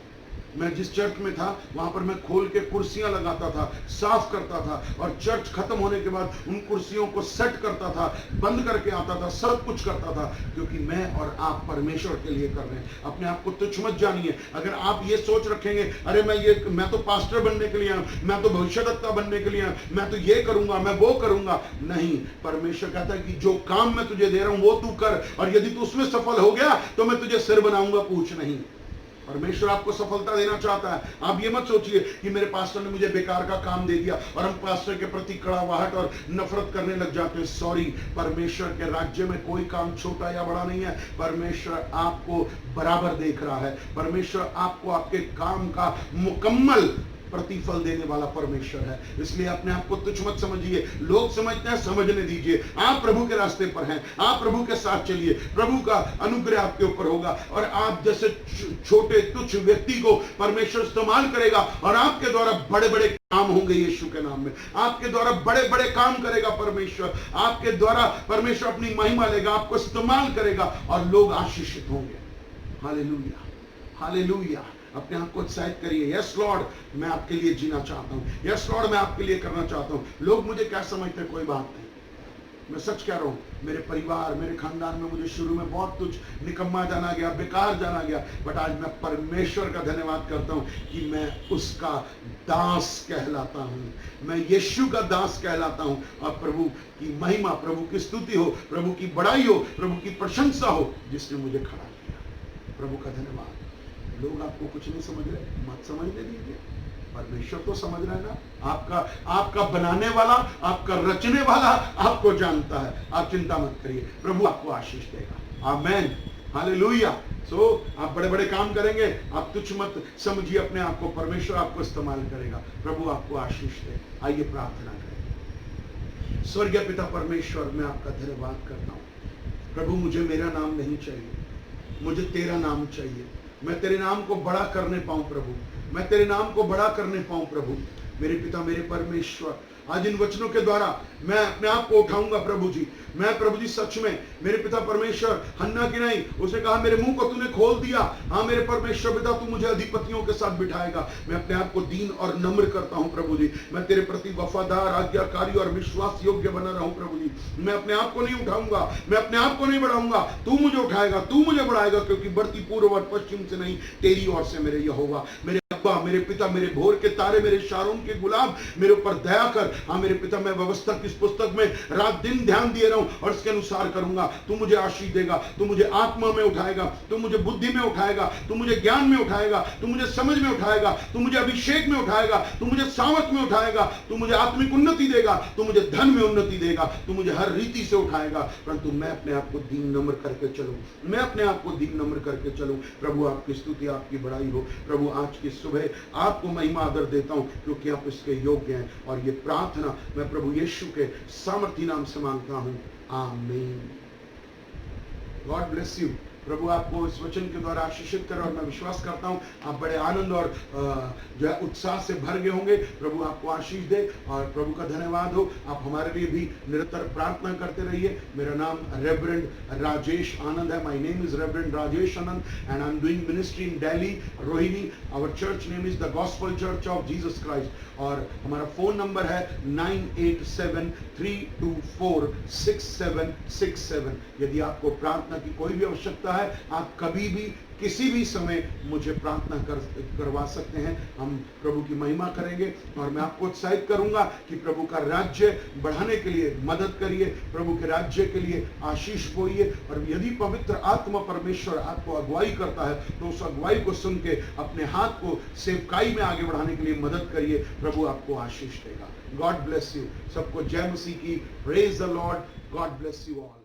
मैं जिस चर्च में था वहां पर मैं खोल के कुर्सियां लगाता था, साफ करता था, और चर्च खत्म होने के बाद उन कुर्सियों को सेट करता था, बंद करके आता था, सब कुछ करता था, क्योंकि मैं और आप परमेश्वर के लिए कर रहे हैं। अपने आप को तुच्छ मत जानिए। अगर आप ये सोच रखेंगे, अरे मैं तो पास्टर बनने के लिए आया, मैं तो भविष्यवक्ता बनने के लिए आया, मैं तो ये करूंगा, मैं वो करूंगा, नहीं। परमेश्वर कहता है कि जो काम मैं तुझे दे रहा हूं वो तू कर, और यदि तू उसमें सफल हो गया तो मैं तुझे सिर बनाऊंगा, पूछ नहीं। परमेश्वर आपको सफलता देना चाहता है। आप ये मत सोचिए कि मेरे पास्टर ने मुझे बेकार का काम दे दिया और हम पास्टर के प्रति कड़ावाहट और नफरत करने लग जाते हैं। सॉरी, परमेश्वर के राज्य में कोई काम छोटा या बड़ा नहीं है। परमेश्वर आपको बराबर देख रहा है। परमेश्वर आपको आपके काम का मुकम्मल प्रतिफल देने वाला परमेश्वर है। इसलिए अपने आप को तुच्छ मत समझिए। लोग समझते हैं, समझने दीजिए। आप प्रभु के रास्ते पर हैं, आप प्रभु के साथ चलिए, प्रभु का अनुग्रह आपके ऊपर होगा, और आप जैसे छोटे तुच्छ व्यक्ति को परमेश्वर इस्तेमाल करेगा, और आपके द्वारा बड़े बड़े काम होंगे यीशु के नाम में। आपके द्वारा बड़े बड़े काम करेगा परमेश्वर। आपके द्वारा परमेश्वर अपनी महिमा लेगा, आपको इस्तेमाल करेगा, और लोग आशीषित होंगे। Hallelujah, hallelujah. अपने आप को उत्साहित करिए। यस लॉर्ड, मैं आपके लिए जीना चाहता हूं। यस लॉर्ड, मैं आपके लिए करना चाहता हूं। लोग मुझे क्या समझते हैं, कोई बात नहीं। मैं सच कह रहा हूं, मेरे परिवार, मेरे खानदान में मुझे शुरू में बहुत कुछ निकम्मा जाना गया, बेकार जाना गया, बट आज मैं परमेश्वर का धन्यवाद करता हूं कि मैं उसका दास कहलाता हूं। मैं यीशु का दास कहलाता हूं, और प्रभु की महिमा, प्रभु की स्तुति हो, प्रभु की बड़ाई हो, प्रभु की प्रशंसा हो, जिसने मुझे खड़ा किया। प्रभु का धन्यवाद। लोग आपको कुछ नहीं समझ रहे, मत समझने दीजिए। परमेश्वर तो समझ रहा है ना। आपका बनाने वाला, आपका रचने वाला आपको जानता है। आप चिंता मत करिए, प्रभु आपको आशीष देगा। आमेन, हालेलुया। आप बड़े बड़े काम करेंगे, आप तुच्छ मत समझिए अपने आप को। परमेश्वर आपको इस्तेमाल करेगा। प्रभु आपको आशीष दे। आइए प्रार्थना करें। स्वर्गीय पिता परमेश्वर, मैं आपका धन्यवाद करता हूं। प्रभु, मुझे मेरा नाम नहीं चाहिए, मुझे तेरा नाम चाहिए। मैं तेरे नाम को बड़ा करने पाऊं प्रभु, मैं तेरे नाम को बड़ा करने पाऊं प्रभु। मेरे पिता, मेरे परमेश्वर, आज इन वचनों के द्वारा मैं अपने आप को उठाऊंगा प्रभु जी। मैं प्रभु जी सच में, मेरे पिता परमेश्वर, हन्ना की नहीं, उसने कहा मेरे मुंह को तूने खोल दिया। हाँ मेरे परमेश्वर पिता, तू मुझे अधिपतियों के साथ बिठाएगा। मैं अपने आप को दीन और नम्र करता हूं प्रभु जी। मैं तेरे प्रति वफादार, आज्ञाकारी और विश्वास योग्य बना रहूं प्रभु जी। मैं अपने आप को नहीं उठाऊंगा, मैं अपने आप को नहीं बढ़ाऊंगा, तू मुझे उठाएगा, तू मुझे बढ़ाएगा, क्योंकि बढ़ती पूर्व और पश्चिम से नहीं, तेरी ओर से मेरे यहोवा। मेरे अब्बा, मेरे पिता, मेरे भोर के तारे, मेरे शारोन के गुलाम, मेरे ऊपर दया कर। हाँ मेरे पिता, मैं व्यवस्था की इस पुस्तक में रात दिन ध्यान दिए रहूं और इसके अनुसार करूंगा। तू मुझे आशीष देगा, तू मुझे आत्मा में उठाएगा, तू मुझे बुद्धि में उठाएगा, तू मुझे ज्ञान में उठाएगा, तू मुझे समझ में उठाएगा, तू मुझे अभिषेक में उठाएगा, तू मुझे सामर्थ में उठाएगा, तू मुझे आत्मिक उन्नति देगा, तू मुझे धन में उन्नति देगा, तू मुझे हर रीति से उठाएगा। परंतु मैं अपने आप को दीन नम्र करके चलूं, मैं अपने आप को दीन नम्र करके चलूं। प्रभु आपकी स्तुति, आपकी बड़ाई हो। प्रभु आज की सुबह आपको महिमा आदर देता हूं, क्योंकि आप इसके योग्य हैं। और ये प्रार्थना मैं प्रभु यीशु के सामर्थी नाम से मांगता हूं, आमीन। God bless you. प्रभु आपको इस वचन के द्वारा आशीषित करे, और मैं विश्वास करता हूं आप बड़े आनंद और जो है उत्साह से भर गए होंगे। प्रभु आपको आशीष दे, और प्रभु का धन्यवाद हो। आप हमारे लिए भी निरंतर प्रार्थना करते रहिए। मेरा नाम रेवरेंड राजेश आनंद है। My name is reverend Rajesh Anand and I am doing ministry in Delhi, Rohini. Our church name is the gospel church of Jesus Christ, और हमारा फोन नंबर है 9873246767। यदि आपको प्रार्थना की कोई भी आवश्यकता है, आप कभी भी किसी भी समय मुझे प्रार्थना करवा सकते हैं। हम प्रभु की महिमा करेंगे, और मैं आपको उत्साहित करूंगा कि प्रभु का राज्य बढ़ाने के लिए मदद करिए, प्रभु के राज्य के लिए आशीष बोइए। और यदि पवित्र आत्मा परमेश्वर आपको अगुवाई करता है, तो उस अगुवाई को सुन के अपने हाथ को सेवकाई में आगे बढ़ाने के लिए मदद करिए। प्रभु आपको आशीष देगा। God bless you. सबको जय मसीह की। Praise the Lord. God bless you all.